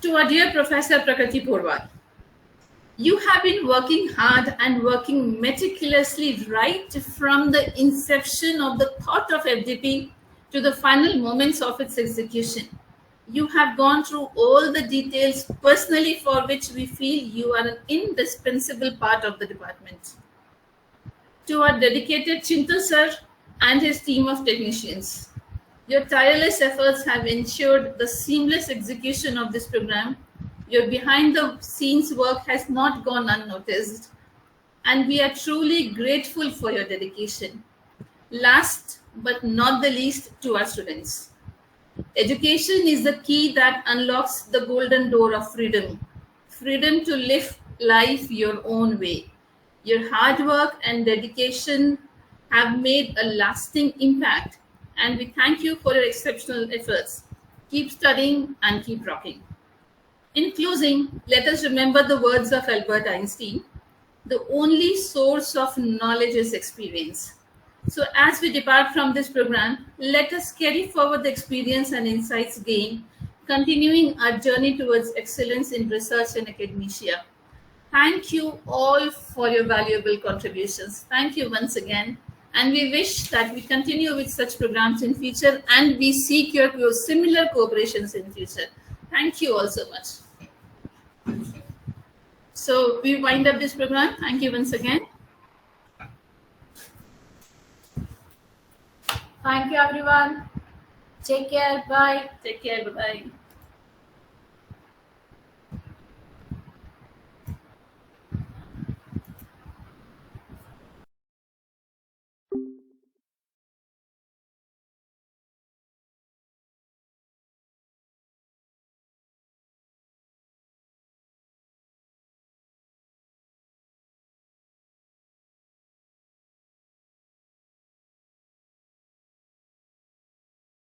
To our dear Professor Prakriti Porwal, you have been working hard and working meticulously right from the inception of the thought of FDP to the final moments of its execution. You have gone through all the details personally, for which we feel you are an indispensable part of the department. To our dedicated Chintu sir and his team of technicians, your tireless efforts have ensured the seamless execution of this program. Your behind-the-scenes work has not gone unnoticed, and we are truly grateful for your dedication. Last but not the least, to our students. Education is the key that unlocks the golden door of freedom. Freedom to live life your own way. Your hard work and dedication have made a lasting impact, and we thank you for your exceptional efforts. Keep studying and keep rocking. In closing, let us remember the words of Albert Einstein: the only source of knowledge is experience. So as we depart from this program, let us carry forward the experience and insights gained, continuing our journey towards excellence in research and academia. Thank you all for your valuable contributions. Thank you once again. And we wish that we continue with such programs in future, and we seek your similar cooperations in future. Thank you all so much. So we wind up this program. Thank you once again. Thank you, everyone. Take care. Bye. Take care. Bye-bye.